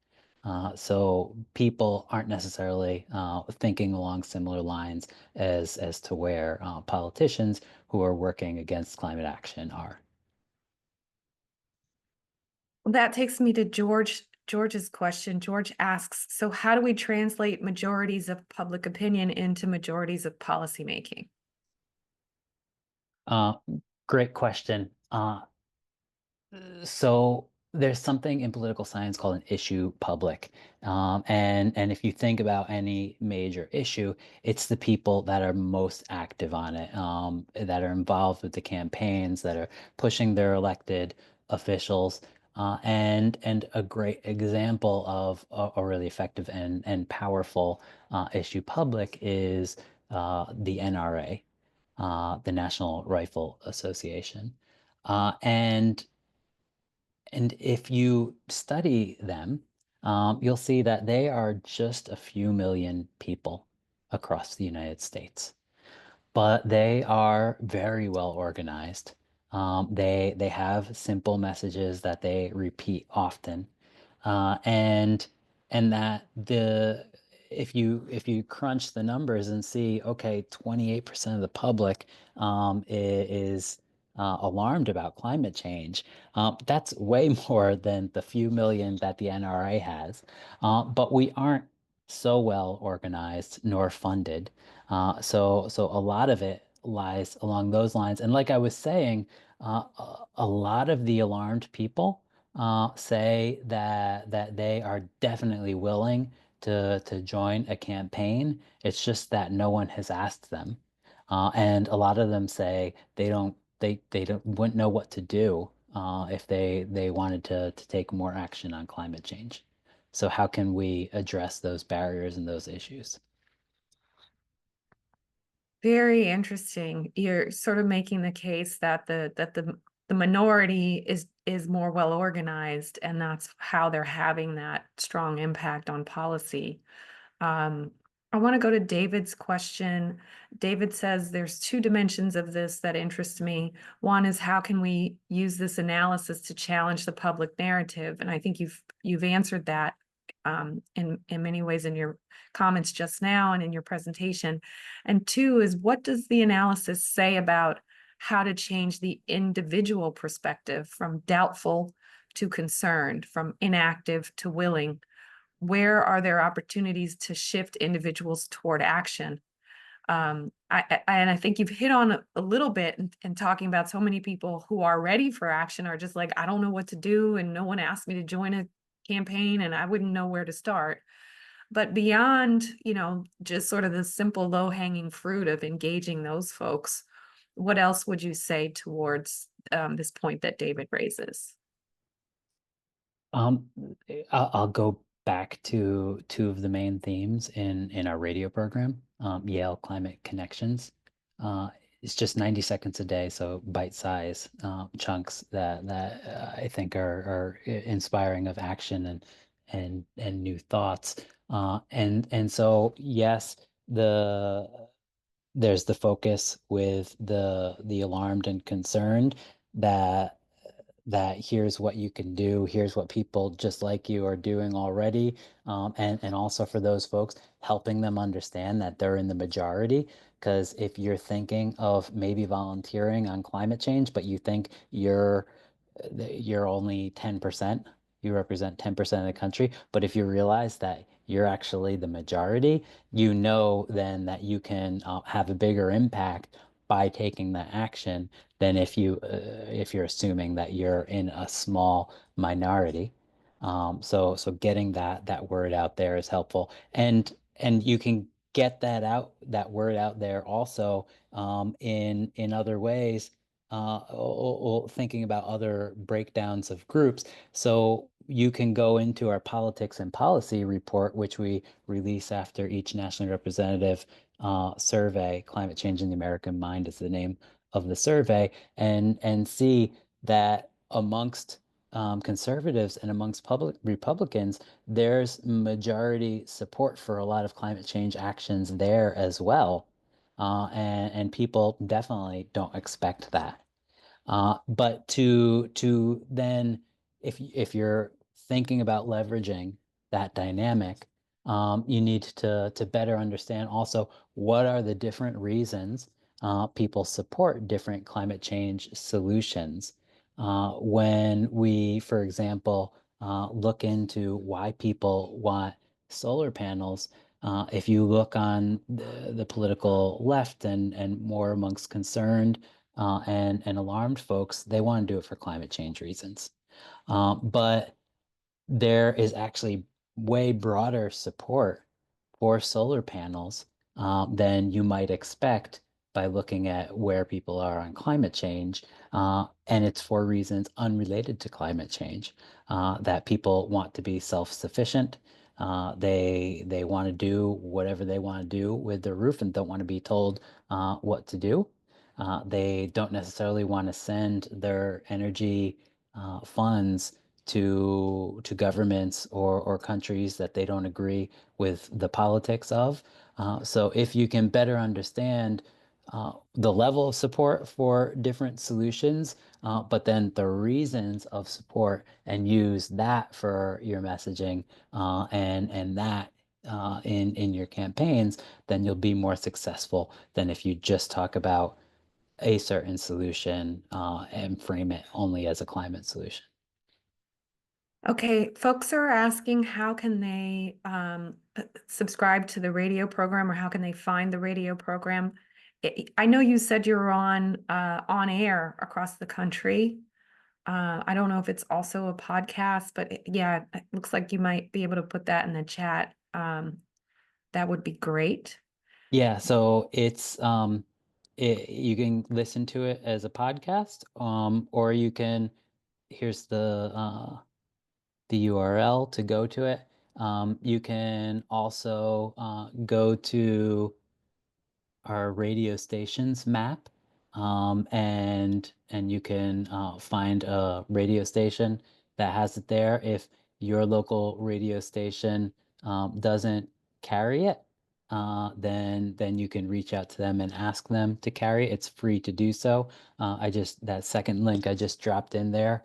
So people aren't necessarily thinking along similar lines as to where politicians who are working against climate action are. Well, that takes me to George's question. George asks, so how do we translate majorities of public opinion into majorities of policymaking? Uh, Great question. So there's something in political science called an issue public. And if you think about any major issue, it's the people that are most active on it, that are involved with the campaigns, that are pushing their elected officials. And a great example of a really effective and powerful issue public is the NRA. the National Rifle Association. Uh, and and if you study them, you'll see that they are just a few million people across the United States, but they are very well organized. They have simple messages that they repeat often, and that the if you crunch the numbers and see, okay, 28% of the public is alarmed about climate change. That's way more than the few million that the NRA has. But we aren't so well organized nor funded. So a lot of it lies along those lines. And like I was saying, a lot of the alarmed people say that they are definitely willing to join a campaign. It's just that no one has asked them. And a lot of them say they don't wouldn't know what to do if they wanted to take more action on climate change. So how can we address those barriers and those issues? Very interesting. You're sort of making the case that the minority is more well organized, and that's how they're having that strong impact on policy. Um, I want to go to David's question. David says there's two dimensions of this that interest me. One is how can we use this analysis to challenge the public narrative? And I think you've answered that in many ways in your comments just now and in your presentation. And two is what does the analysis say about how to change the individual perspective from doubtful to concerned, from inactive to willing? Where are there opportunities to shift individuals toward action? And I think you've hit on a little bit in talking about so many people who are ready for action are just like, I don't know what to do, and no one asked me to join a campaign, and I wouldn't know where to start. But beyond, just sort of the simple low-hanging fruit of engaging those folks, what else would you say towards this point that David raises? Um, I'll go back to two of the main themes in our radio program, Yale Climate Connections. Uh, it's just 90 seconds a day, so bite-size chunks that I think are inspiring of action and new thoughts. And so yes, there's the focus with the alarmed and concerned that here's what you can do, here's what people just like you are doing already, and also for those folks, helping them understand that they're in the majority. Because if you're thinking of maybe volunteering on climate change, but you think you're only 10%, you represent 10% of the country, but if you realize that you're actually the majority, you know then that you can have a bigger impact by taking that action than if you're assuming that you're in a small minority. So getting that word out there is helpful, and you can get that word out there also in other ways. Or thinking about other breakdowns of groups. So you can go into our politics and policy report, which we release after each nationally representative survey. Climate Change in the American Mind is the name of the survey, and see that amongst conservatives and amongst public Republicans, there's majority support for a lot of climate change actions there as well. And people definitely don't expect that. But to then, if you're thinking about leveraging that dynamic, you need to better understand also what are the different reasons people support different climate change solutions. When we, for example, look into why people want solar panels, if you look on the political left and more amongst concerned and alarmed folks, they want to do it for climate change reasons. But there is actually way broader support for solar panels than you might expect by looking at where people are on climate change. And it's for reasons unrelated to climate change, that people want to be self-sufficient. They want to do whatever they want to do with their roof and don't want to be told what to do. They don't necessarily want to send their energy funds to governments or countries that they don't agree with the politics of. So if you can better understand the level of support for different solutions, but then the reasons of support, and use that for your messaging, and that in your campaigns, then you'll be more successful than if you just talk about a certain solution and frame it only as a climate solution. Okay, folks are asking how can they subscribe to the radio program, or how can they find the radio program? I know you said you're on air across the country. I don't know if it's also a podcast, but yeah, it looks like you might be able to put that in the chat. That would be great. Yeah, so you can listen to it as a podcast, or you can, here's the URL to go to it. You can also go to our radio stations map, and you can find a radio station that has it there. If your local radio station doesn't carry it, then you can reach out to them and ask them to carry it. It's free to do so. I just that second link I just dropped in there.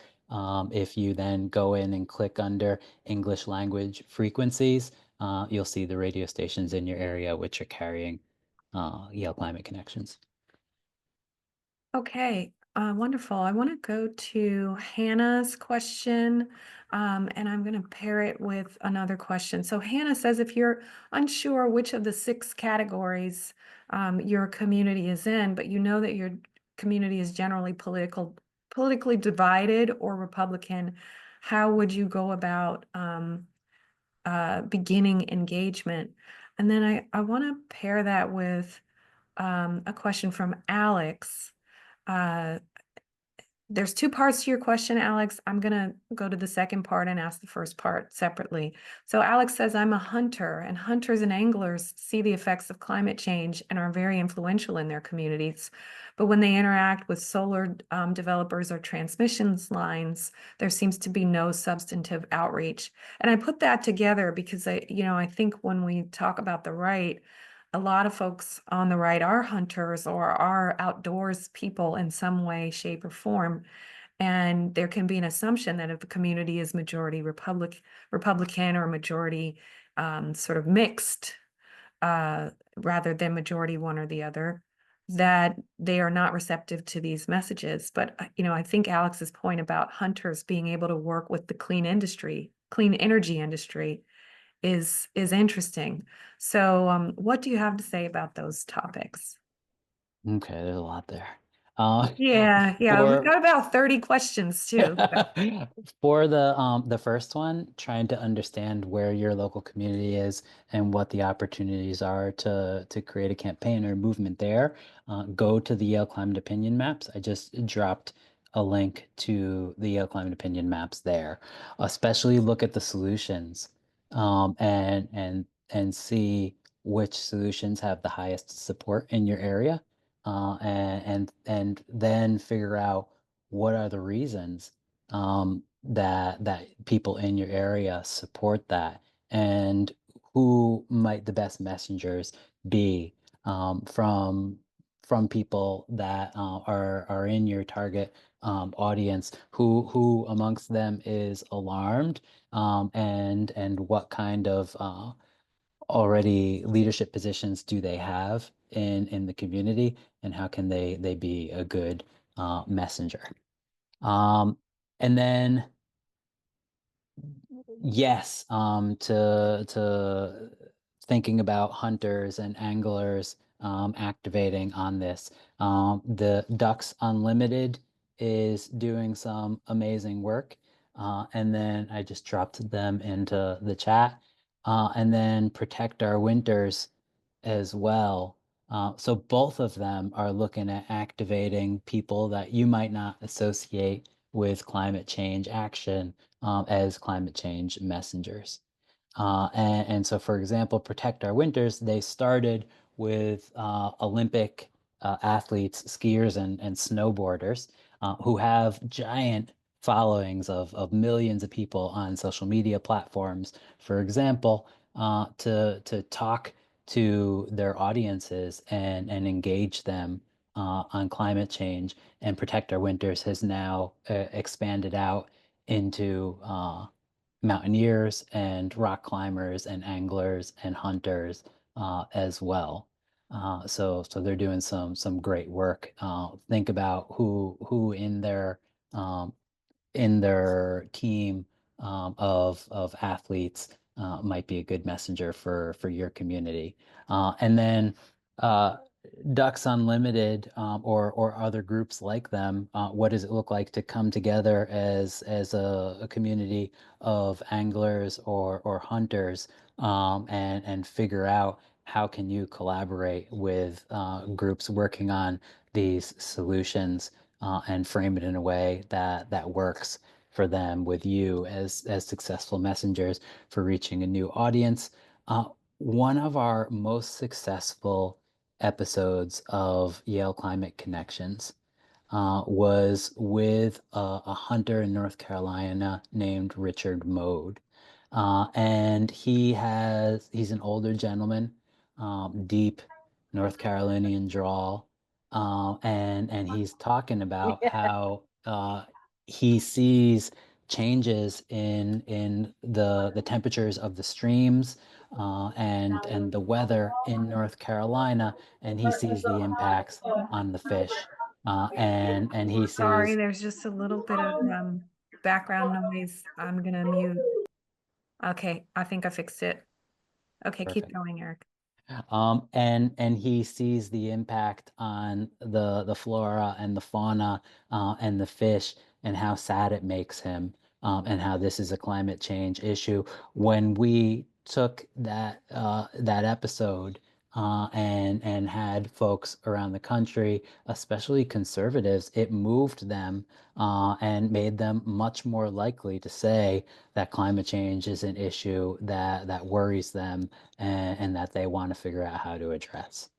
If you then go in and click under English language frequencies, you'll see the radio stations in your area which are carrying Yale Climate Connections. Okay, wonderful. I want to go to Hannah's question, and I'm going to pair it with another question. So Hannah says, if you're unsure which of the 6 categories your community is in, but you know that your community is generally politically divided or Republican, how would you go about beginning engagement? And then I want to pair that with a question from Alex. Uh, there's 2 parts to your question, Alex. I'm going to go to the second part and ask the first part separately. So Alex says, I'm a hunter, and hunters and anglers see the effects of climate change and are very influential in their communities. But when they interact with solar developers or transmissions lines, there seems to be no substantive outreach. And I put that together because I think when we talk about the right, a lot of folks on the right are hunters or are outdoors people in some way, shape, or form. And there can be an assumption that if the community is majority Republican or majority sort of mixed, rather than majority one or the other, that they are not receptive to these messages. But I think Alex's point about hunters being able to work with the clean energy industry is interesting. So, what do you have to say about those topics? Okay, there's a lot there. Uh, Yeah, we've for got about 30 questions too. For the first one, trying to understand where your local community is and what the opportunities are to create a campaign or movement there, go to the Yale Climate Opinion Maps. I just dropped a link to the Yale Climate Opinion Maps there. Especially look at the solutions, and see which solutions have the highest support in your area, and then figure out what are the reasons that people in your area support that, and who might the best messengers be, from people that are in your target audience, who amongst them is alarmed, and what kind of already leadership positions do they have in the community, and how can they be a good messenger. And then yes, to thinking about hunters and anglers activating on this. The Ducks Unlimited is doing some amazing work. And then I just dropped them into the chat. And then Protect Our Winters as well. So both of them are looking at activating people that you might not associate with climate change action, as climate change messengers. And so, for example, Protect Our Winters, they started with Olympic athletes, skiers, and snowboarders who have giant followings of millions of people on social media platforms, for example, to talk to their audiences and engage them on climate change and protect our winters has now expanded out into mountaineers and rock climbers and anglers and hunters as well. So they're doing some great work. Think about who um, in their team of athletes might be a good messenger for your community. And then uh, Ducks Unlimited or other groups like them, what does it look like to come together as a community of anglers or hunters and figure out how can you collaborate with groups working on these solutions and frame it in a way that works for them with you as successful messengers for reaching a new audience. One of our most successful episodes of Yale Climate Connections was with a hunter in North Carolina named Richard Mode. And he's an older gentleman, deep North Carolinian drawl. And he's talking about Yeah. how he sees changes in the temperatures of the streams and the weather in North Carolina, and he sees the impacts on the fish. And he Sorry, sees there's just a little bit of background noise. I'm gonna mute. Okay, I think I fixed it. Okay, keep perfect. going, Eric. And he sees the impact on the flora and the fauna and the fish and how sad it makes him and how this is a climate change issue. When we took that episode and had folks around the country, especially conservatives, it moved them and made them much more likely to say that climate change is an issue that worries them and that they want to figure out how to address.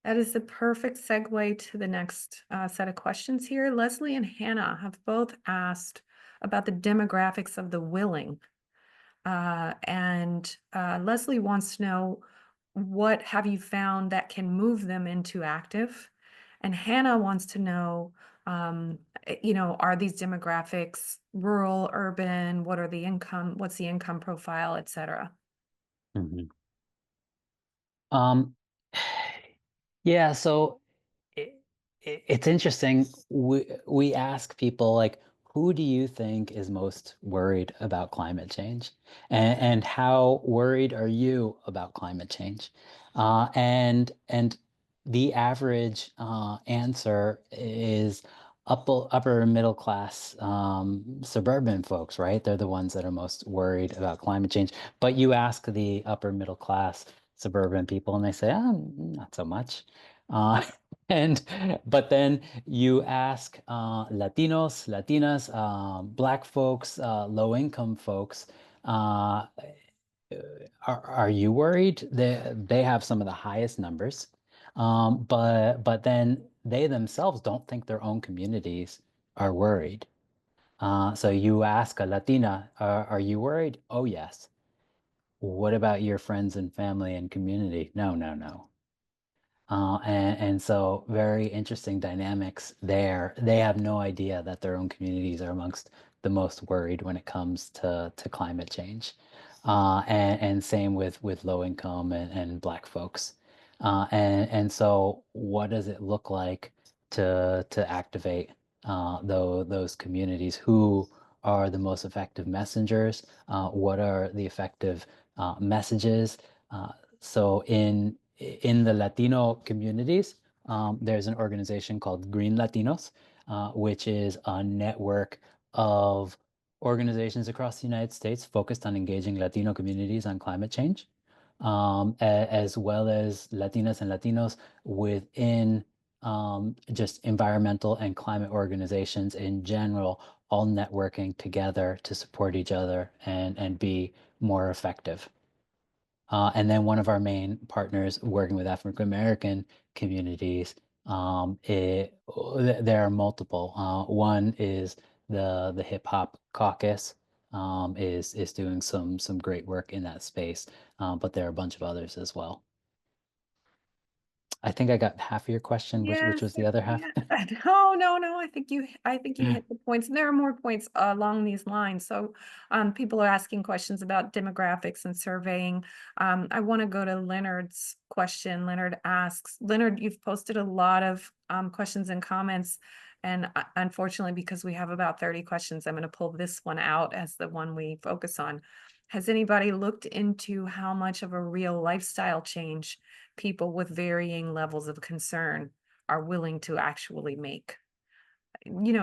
That is the perfect segue to the next set of questions here. Leslie and Hannah have both asked about the demographics of the willing. And Leslie wants to know, what have you found that can move them into active? And Hannah wants to know, are these demographics rural, urban? What are the income? What's the income profile, et cetera? Mhm. Um, yeah, so it, it's interesting. We ask people like, who do you think is most worried about climate change, and how worried are you about climate change? And the average answer is upper middle class suburban folks, right? They're the ones that are most worried about climate change. But you ask the upper middle class suburban people, and they say, not so much. Uh, and but then you ask Latinos, Latinas, Black folks, low income folks, uh, are you worried? They have some of the highest numbers, but then they themselves don't think their own communities are worried. So you ask a Latina, are you worried? Oh, yes. What about your friends and family and community? No, no, no. And so very interesting dynamics there. They have no idea that their own communities are amongst the most worried when it comes to climate change. And same with low income and Black folks. And so what does it look like to activate those communities? Who are the most effective messengers? What are the effective messages? So in the Latino communities, there's an organization called Green Latinos, which is a network of organizations across the United States focused on engaging Latino communities on climate change, as well as Latinas and Latinos within just environmental and climate organizations in general, all networking together to support each other and be more effective. And then one of our main partners working with African American communities, there are multiple. One is the Hip Hop Caucus, is doing some great work in that space, but there are a bunch of others as well. I think I got half of your question. Which Yes, was the other half? yeah. No, no, no. I think you hit the points, and there are more points along these lines. So, people are asking questions about demographics and surveying. I want to go to Leonard's question. Leonard asks, Leonard, you've posted a lot of questions and comments, and unfortunately, because we have about 30 questions, I'm going to pull this one out as the one we focus on. Has anybody looked into how much of a real lifestyle change people with varying levels of concern are willing to actually make?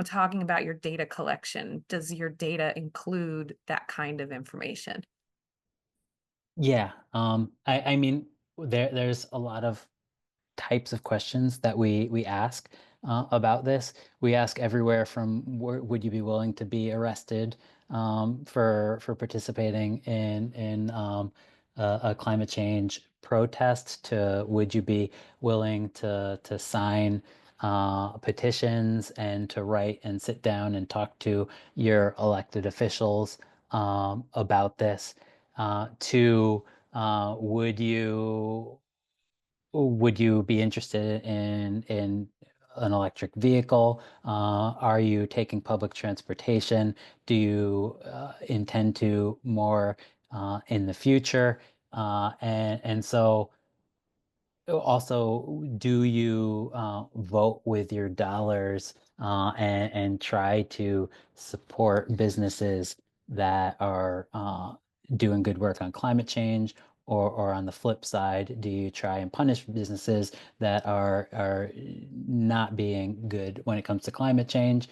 Talking about your data collection, does your data include that kind of information? Yeah. I mean, there's a lot of types of questions that we ask about this. We ask everywhere from would you be willing to be arrested for participating in a climate change protest, to would you be willing to sign petitions and to write and sit down and talk to your elected officials about this, to would you be interested in an electric vehicle? Are you taking public transportation? Do you intend to more in the future? And so also, do you vote with your dollars and try to support businesses that are doing good work on climate change? Or on the flip side, do you try and punish businesses that are not being good when it comes to climate change?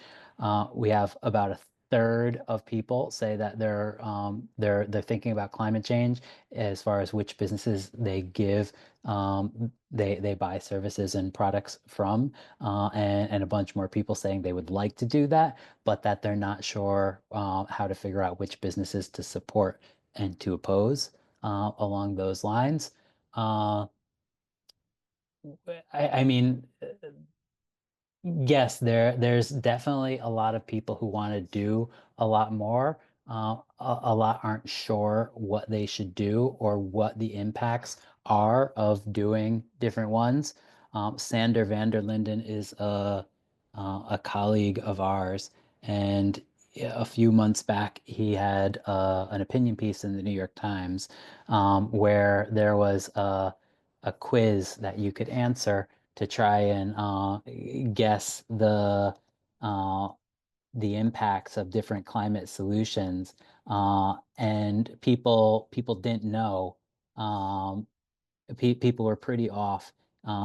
We have about a third of people say that they're thinking about climate change as far as which businesses they give they buy services and products from, and a bunch more people saying they would like to do that, but that they're not sure how to figure out which businesses to support and to oppose along those lines. Uh, I mean, yes, there's definitely a lot of people who want to do a lot more. A lot aren't sure what they should do or what the impacts are of doing different ones. Sander van der Linden is a colleague of ours, and a few months back he had an opinion piece in the New York Times, where there was a quiz that you could answer to try and guess uh, the impacts of different climate solutions. And people didn't know. Um, People were pretty off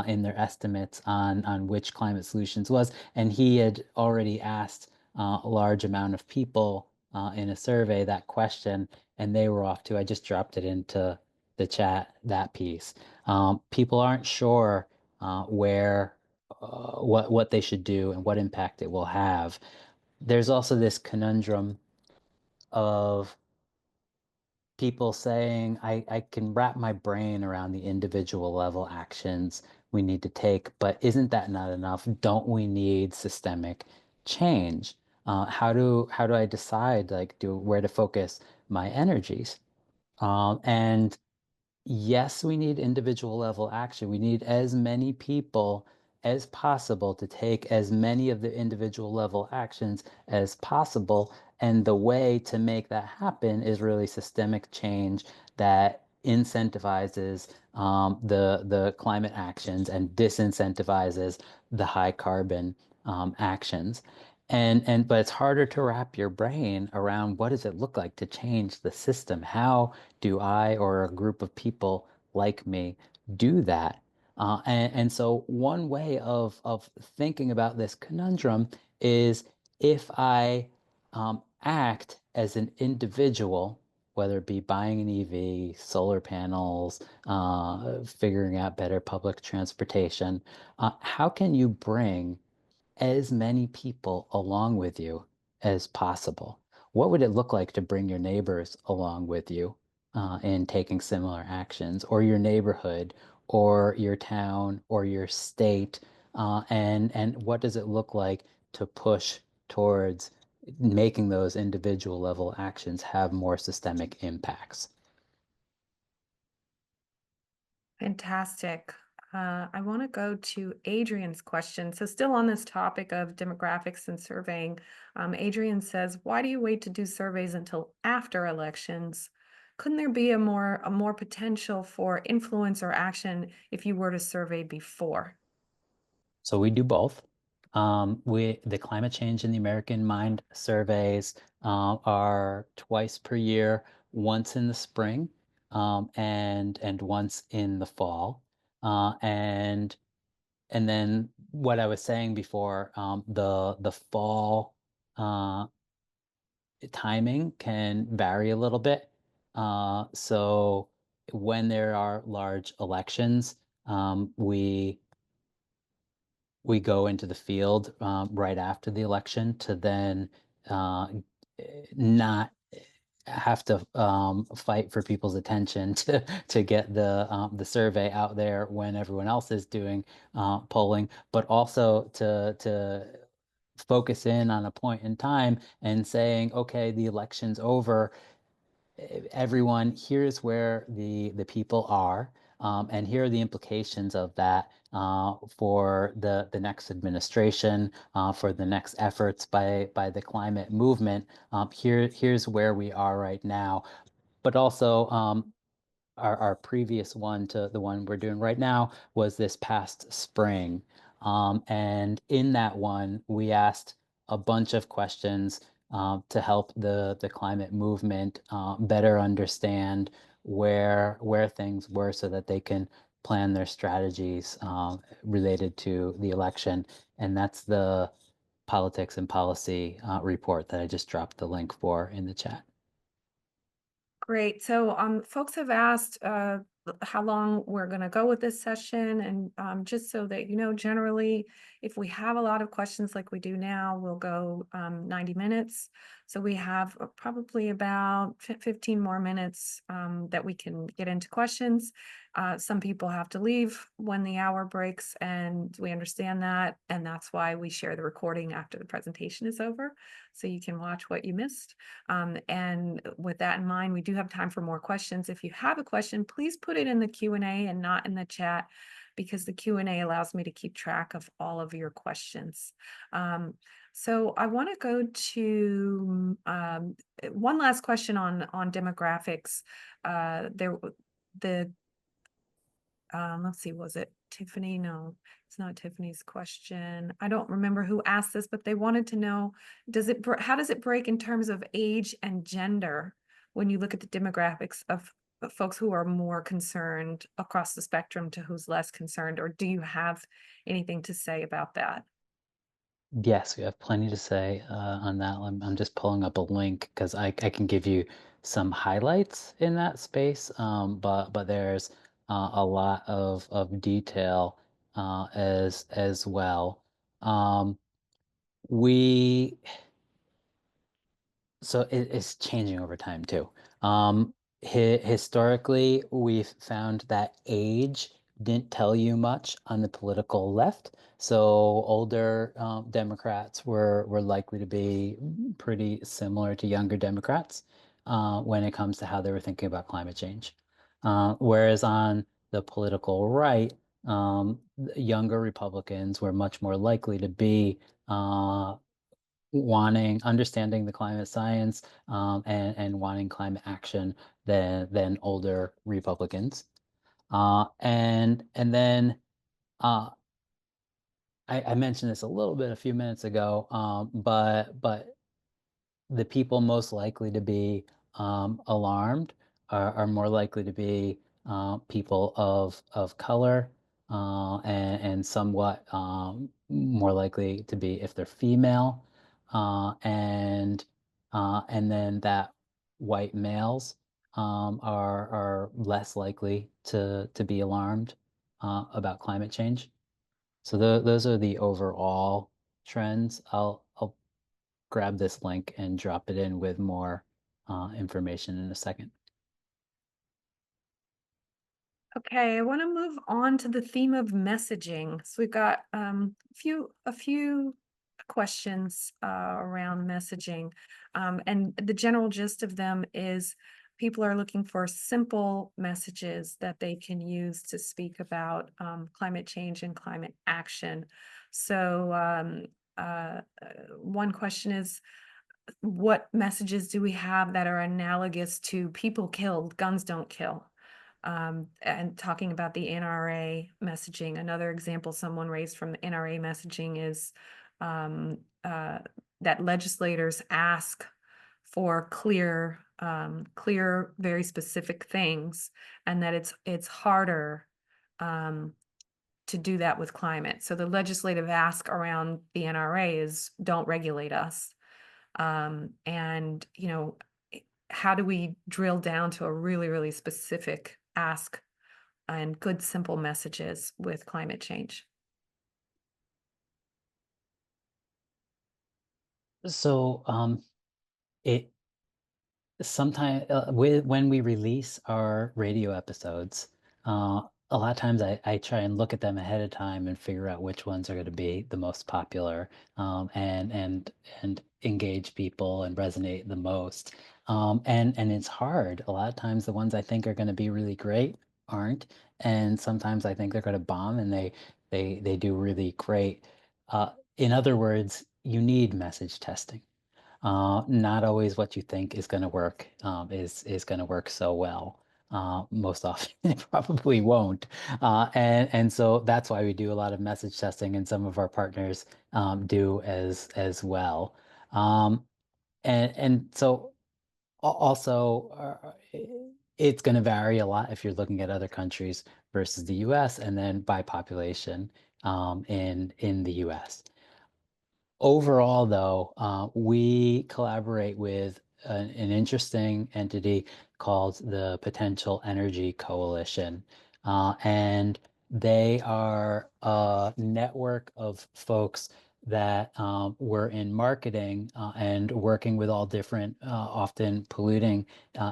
in their estimates on which climate solutions was, and he had already asked a large amount of people in a survey that question, and they were off too. I just dropped it into the chat, that piece. People aren't sure where what they should do and what impact it will have. There's also this conundrum of people saying, I can wrap my brain around the individual level actions we need to take, but isn't that not enough? Don't we need systemic change? How do I decide like do where to focus my energies? And yes, we need individual level action. We need as many people as possible to take as many of the individual level actions as possible. And the way to make that happen is really systemic change that incentivizes the climate actions and disincentivizes the high carbon actions. And but it's harder to wrap your brain around what does it look like to change the system? How do I or a group of people like me do that? And so one way of thinking about this conundrum is if I act as an individual, whether it be buying an EV, solar panels, figuring out better public transportation, how can you bring as many people along with you as possible? What would it look like to bring your neighbors along with you? in taking similar actions, or your neighborhood, or your town, or your state, and what does it look like to push towards making those individual level actions have more systemic impacts? Fantastic. I want to go to Adrian's question. So, still on this topic of demographics and surveying, Adrian says, "Why do you wait to do surveys until after elections? Couldn't there be a more potential for influence or action if you were to survey before?" So we do both. The climate change in the American mind surveys are twice per year, once in the spring, and once in the fall. And then what I was saying before, the fall timing can vary a little bit. So when there are large elections, we go into the field right after the election to then uh, not have to fight for people's attention to get the survey out there when everyone else is doing polling, but also to focus in on a point in time and saying, okay, the election's over, everyone, here's where the people are, and here are the implications of that for the next administration, for the next efforts by the climate movement. Here's where we are right now, but also our previous one to the one we're doing right now was this past spring. And in that one, we asked a bunch of questions to help the climate movement better understand where things were so that they can plan their strategies related to the election. And that's the politics and policy report that I just dropped the link for in the chat. Great. So, folks have asked how long we're going to go with this session, and just so that you know, generally, if we have a lot of questions like we do now, we'll go 90 minutes. So we have probably about 15 more minutes that we can get into questions. Some people have to leave when the hour breaks, and we understand that, and that's why we share the recording after the presentation is over, so you can watch what you missed. And with that in mind, we do have time for more questions. If you have a question, please put it in the Q&A and not in the chat, because the Q&A allows me to keep track of all of your questions. So I want to go to one last question on demographics. The let's see, was it Tiffany? No, it's not Tiffany's question. I don't remember who asked this, but they wanted to know, how does it break in terms of age and gender when you look at the demographics of folks who are more concerned across the spectrum to who's less concerned, or do you have anything to say about that? Yes, we have plenty to say on that. I'm just pulling up a link because I can give you some highlights in that space, but there's a lot of detail as well. Um, we so it's changing over time too. Historically, we've found that age didn't tell you much on the political left. So older Democrats were likely to be pretty similar to younger Democrats when it comes to how they were thinking about climate change. Whereas on the political right, younger Republicans were much more likely to be understanding the climate science and wanting climate action than older Republicans. And then uh, I mentioned this a little bit a few minutes ago, but the people most likely to be alarmed are more likely to be people of color and somewhat more likely to be if they're female, and and then that white males are less likely to be alarmed about climate change. So those are the overall trends. I'll grab this link and drop it in with more information in a second. Okay, I want to move on to the theme of messaging. So we've got a few questions around messaging, and the general gist of them is people are looking for simple messages that they can use to speak about climate change and climate action. So one question is, what messages do we have that are analogous to people killed, guns don't kill? And talking about the NRA messaging, another example someone raised from the NRA messaging is um, uh, that legislators ask for clear, very specific things, and that it's harder um, to do that with climate. So the legislative ask around the NRA is don't regulate us. And how do we drill down to a really, really specific ask and good, simple messages with climate change? So it sometimes with when we release our radio episodes, a lot of times I try and look at them ahead of time and figure out which ones are going to be the most popular, and engage people and resonate the most. And it's hard. A lot of times the ones I think are going to be really great aren't, and sometimes I think they're going to bomb and they do really great. In other words, you need message testing. Not always what you think is going to work, is going to work so well. Most often it probably won't. And so that's why we do a lot of message testing, and some of our partners do as well. Um, and so also it's going to vary a lot if you're looking at other countries versus the US, and then by population in the US. Overall, though, we collaborate with an interesting entity called the Potential Energy Coalition. And they are a network of folks that were in marketing and working with all different, often polluting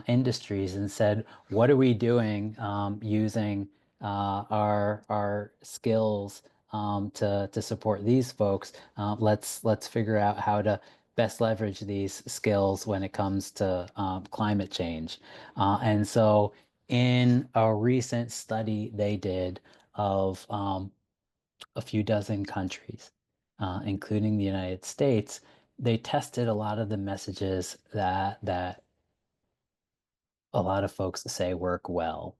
industries, and said, what are we doing using our skills to support these folks? Let's figure out how to best leverage these skills when it comes to climate change. And so, in a recent study they did of a few dozen countries, including the United States, they tested a lot of the messages that a lot of folks say work well,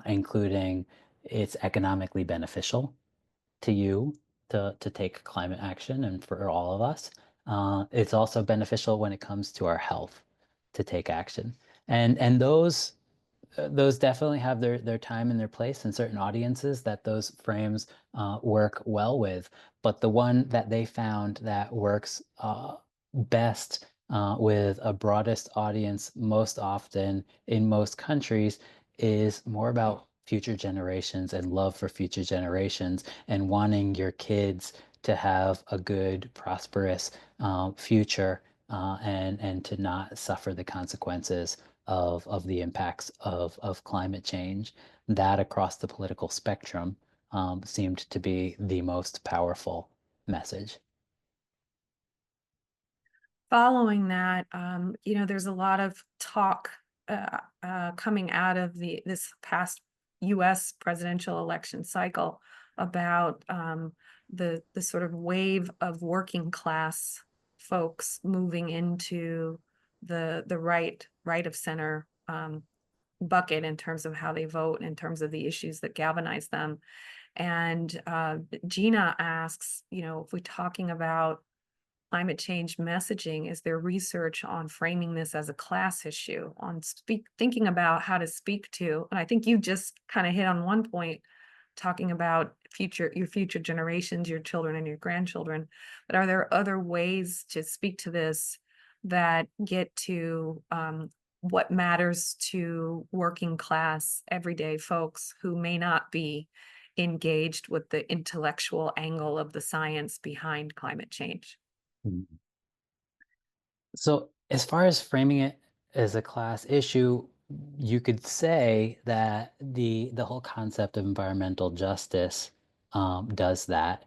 including it's economically beneficial to you to take climate action, and for all of us. It's also beneficial when it comes to our health to take action. And those definitely have their time and their place in certain audiences that those frames work well with. But the one that they found that works best with a broadest audience most often in most countries is more about future generations and love for future generations, and wanting your kids to have a good, prosperous future, and to not suffer the consequences of the impacts of climate change. That across the political spectrum seemed to be the most powerful message. Following that, there's a lot of talk coming out of this past U.S. presidential election cycle about the sort of wave of working class folks moving into the right of center bucket in terms of how they vote, in terms of the issues that galvanize them. And Gina asks, if we're talking about climate change messaging, is there research on framing this as a class issue, on thinking about how to speak to, and I think you just kind of hit on one point, talking about your future generations, your children and your grandchildren, but are there other ways to speak to this that get to what matters to working class everyday folks who may not be engaged with the intellectual angle of the science behind climate change? So, as far as framing it as a class issue, you could say that the whole concept of environmental justice does that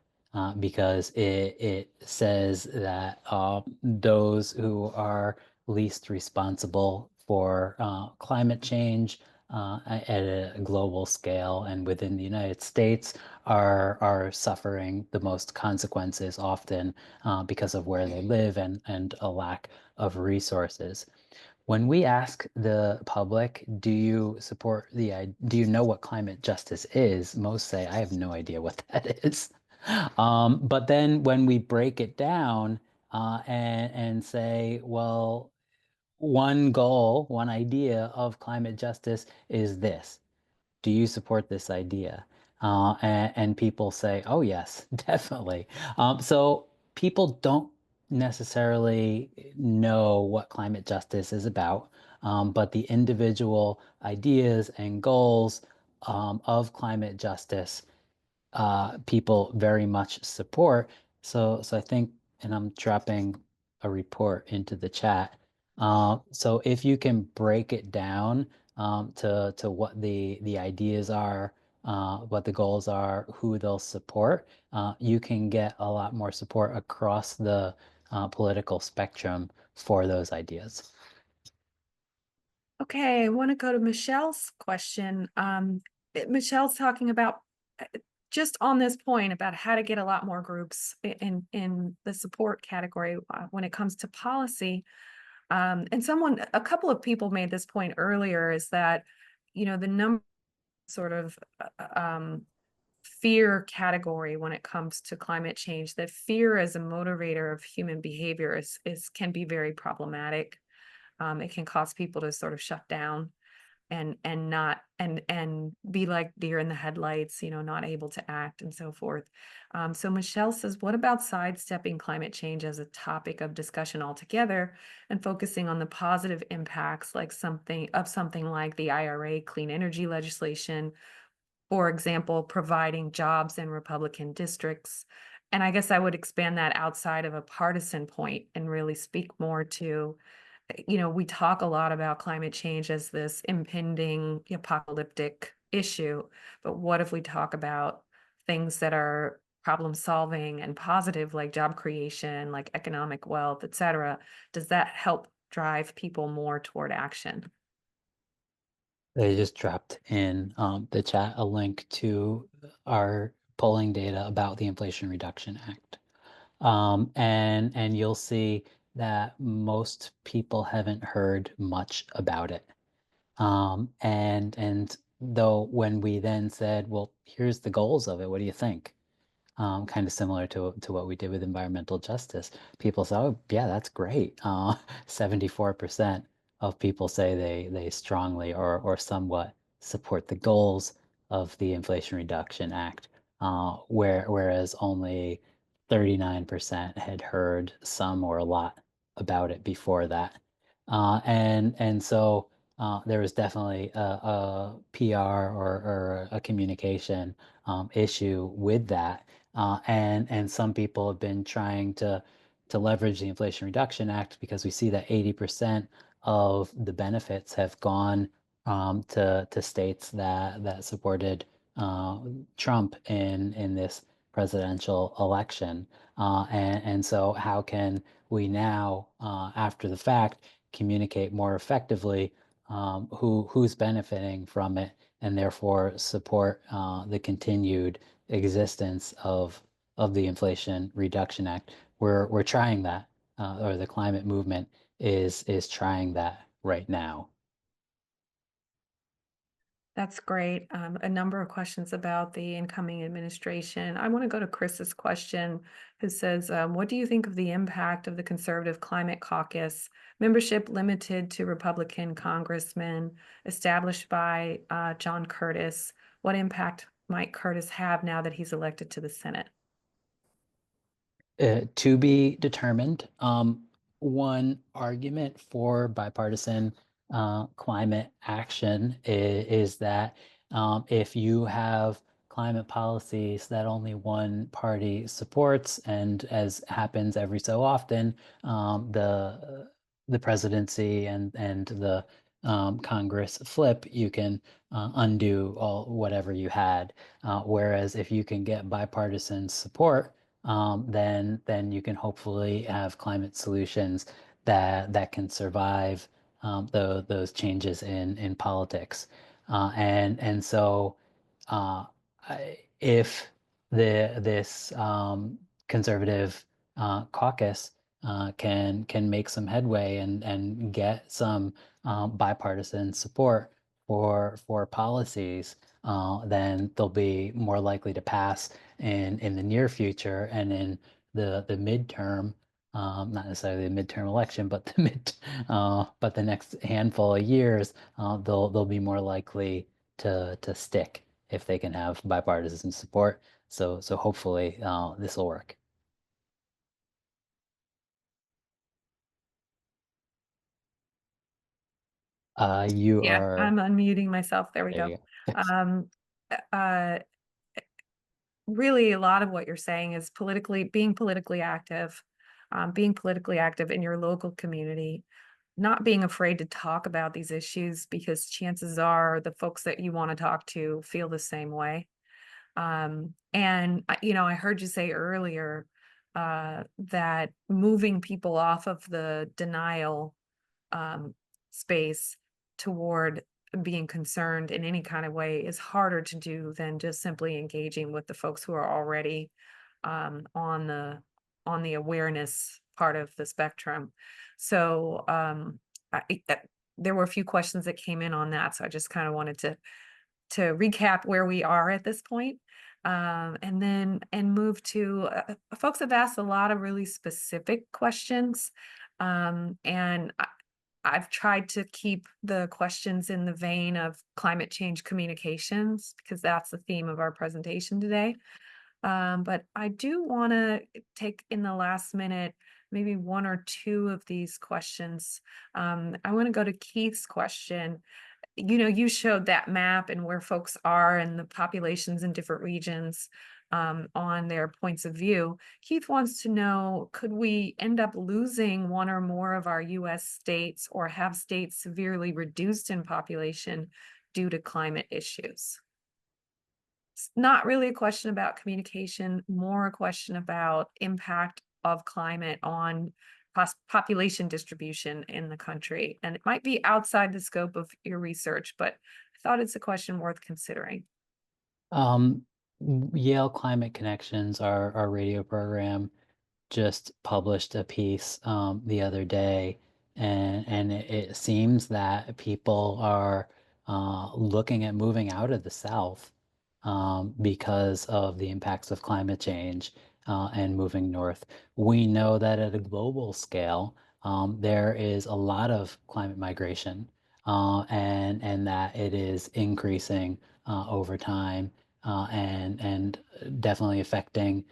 because it says that those who are least responsible for climate change at a global scale and within the United States are suffering the most consequences often because of where they live and a lack of resources. When we ask the public, do you support do you know what climate justice is? Most say, I have no idea what that is. But then when we break it down and say, well, one goal, one idea of climate justice is this. Do you support this idea? And people say, oh, yes, definitely. So people don't necessarily know what climate justice is about, but the individual ideas and goals of climate justice people very much support. So I think, and I'm dropping a report into the chat. So if you can break it down to what the ideas are, what the goals are, who they'll support, you can get a lot more support across the political spectrum for those ideas. Okay, I want to go to Michelle's question. Michelle's talking about just on this point about how to get a lot more groups in the support category when it comes to policy. And a couple of people made this point earlier is that, the number sort of fear category when it comes to climate change, that fear as a motivator of human behavior is can be very problematic. It can cause people to sort of shut down and not and be like deer in the headlights, not able to act and so forth. So Michelle says, what about sidestepping climate change as a topic of discussion altogether and focusing on the positive impacts like something like the IRA clean energy legislation, for example, providing jobs in Republican districts? And I guess I would expand that outside of a partisan point and really speak more to, we talk a lot about climate change as this impending apocalyptic issue, but what if we talk about things that are problem solving and positive, like job creation, like economic wealth, et cetera? Does that help drive people more toward action? They just dropped in the chat a link to our polling data about the Inflation Reduction Act. And you'll see that most people haven't heard much about it. And though when we then said, well, here's the goals of it, what do you think? Kind of similar to what we did with environmental justice. People say, "Oh, yeah, that's great." 74% of people say they strongly or somewhat support the goals of the Inflation Reduction Act, whereas only 39% had heard some or a lot about it before that. And so there was definitely a PR or a communication issue with that. And some people have been trying to leverage the Inflation Reduction Act because we see that 80% of the benefits have gone to states that supported Trump in this presidential election. And so how can we now, after the fact, communicate more effectively who's benefiting from it and therefore support the continued existence of the Inflation Reduction Act. We're trying that, or the climate movement is trying that right now. That's great. A number of questions about the incoming administration. I want to go to Chris's question, who says, what do you think of the impact of the Conservative Climate Caucus, membership limited to Republican congressmen, established by John Curtis? What impact might Curtis have now that he's elected to the Senate? To be determined. One argument for bipartisan climate action is that if you have climate policies that only one party supports, and as happens every so often, the presidency and the Congress flip, you can undo all whatever you had. Whereas if you can get bipartisan support, then you can hopefully have climate solutions that can survive those changes in politics. And so if this conservative caucus can make some headway and get some bipartisan support for policies, then they'll be more likely to pass in the near future, and in the midterm, not necessarily the midterm election, but but the next handful of years, they'll be more likely to stick if they can have bipartisan support. So hopefully this will work. You Yeah, I'm are unmuting myself. There we there. go. You go. Um, uh, Really, a lot of what you're saying is being politically active in your local community, not being afraid to talk about these issues because chances are the folks that you want to talk to feel the same way. I heard you say earlier that moving people off of the denial um, space toward being concerned in any kind of way is harder to do than just simply engaging with the folks who are already on the awareness part of the spectrum. So there were a few questions that came in on that, so I just kind of wanted to recap where we are at this point, and move to folks have asked a lot of really specific questions, and I've tried to keep the questions in the vein of climate change communications because that's the theme of our presentation today. But I do want to take in the last minute maybe one or two of these questions. I want to go to Keith's question. You showed that map and where folks are and the populations in different regions on their points of view. Keith wants to know, could we end up losing one or more of our US states or have states severely reduced in population due to climate issues? It's not really a question about communication, more a question about impact of climate on population distribution in the country. And it might be outside the scope of your research, but I thought it's a question worth considering. Um, Yale Climate Connections, our radio program, just published a piece the other day, and it seems that people are looking at moving out of the South because of the impacts of climate change and moving north. We know that at a global scale, there is a lot of climate migration, and that it is increasing over time, and definitely affecting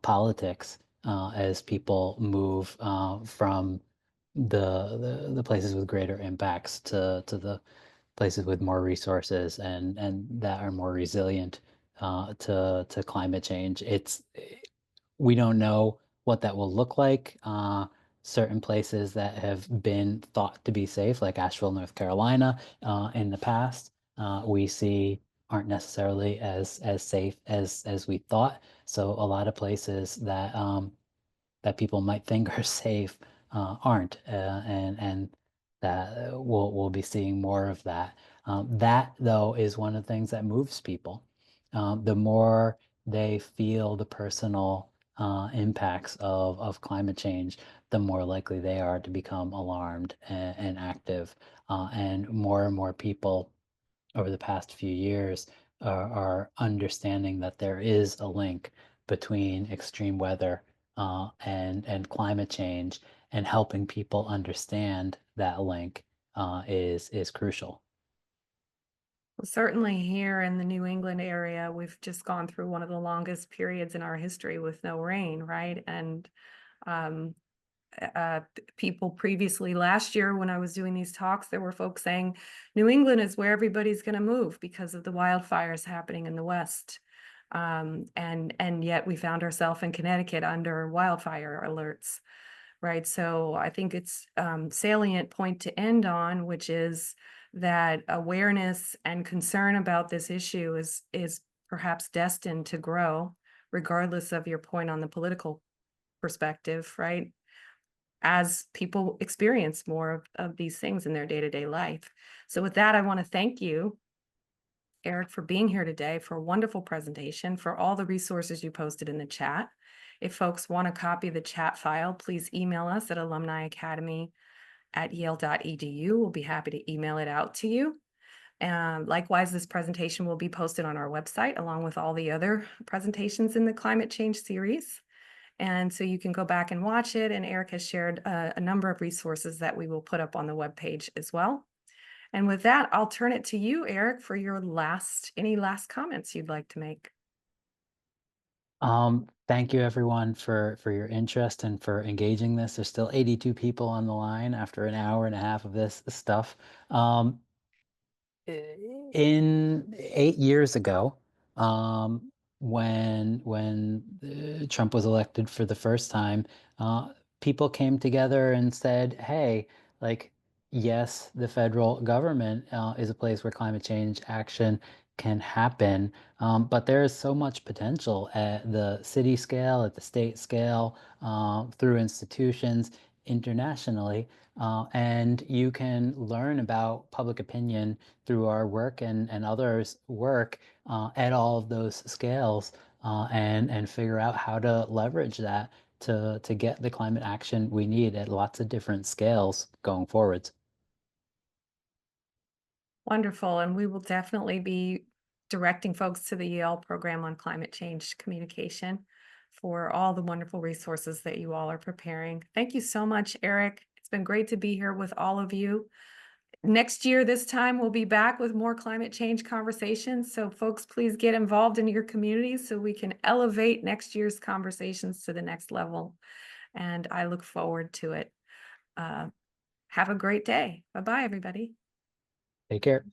politics as people move from the places with greater impacts to the places with more resources and that are more resilient to climate change. We don't know what that will look like. Certain places that have been thought to be safe, like Asheville, North Carolina, in the past, we see aren't necessarily as safe as we thought. So a lot of places that people might think are safe aren't, and that we'll be seeing more of that. That though is one of the things that moves people. The more they feel the personal impacts of climate change, the more likely they are to become alarmed and active. And more people over the past few years are understanding that there is a link between extreme weather and climate change, and helping people understand that link is crucial. Well, certainly here in the New England area, we've just gone through one of the longest periods in our history with no rain, right? And um, people previously last year when I was doing these talks, there were folks saying New England is where everybody's going to move because of the wildfires happening in the West. And yet we found ourselves in Connecticut under wildfire alerts. right? So I think it's salient point to end on, which is that awareness and concern about this issue is perhaps destined to grow, regardless of your point on the political perspective, right? As people experience more of these things in their day-to-day life. So with that, I want to thank you, Eric, for being here today, for a wonderful presentation, for all the resources you posted in the chat. If folks want a copy of the chat file, please email us at alumniacademy@yale.edu. We'll be happy to email it out to you. Likewise, this presentation will be posted on our website along with all the other presentations in the climate change series. And so you can go back and watch it. And Eric has shared a number of resources that we will put up on the webpage as well. And with that, I'll turn it to you, Eric, for your any last comments you'd like to make. Thank you everyone for your interest and for engaging this. There's still 82 people on the line after an hour and a half of this stuff. Um, in 8 years ago, when Trump was elected for the first time, people came together and said, "Hey, like, yes, the federal government is a place where climate change action can happen, but there is so much potential at the city scale, at the state scale, through institutions internationally." And you can learn about public opinion through our work and others' work at all of those scales, and figure out how to leverage that to get the climate action we need at lots of different scales going forwards. Wonderful. And we will definitely be directing folks to the Yale Program on Climate Change Communication for all the wonderful resources that you all are preparing. Thank you so much, Eric. It's been great to be here with all of you. Next year, this time, we'll be back with more climate change conversations. So, folks, please get involved in your communities so we can elevate next year's conversations to the next level. And I look forward to it. Uh, have a great day. Bye bye, everybody. Take care.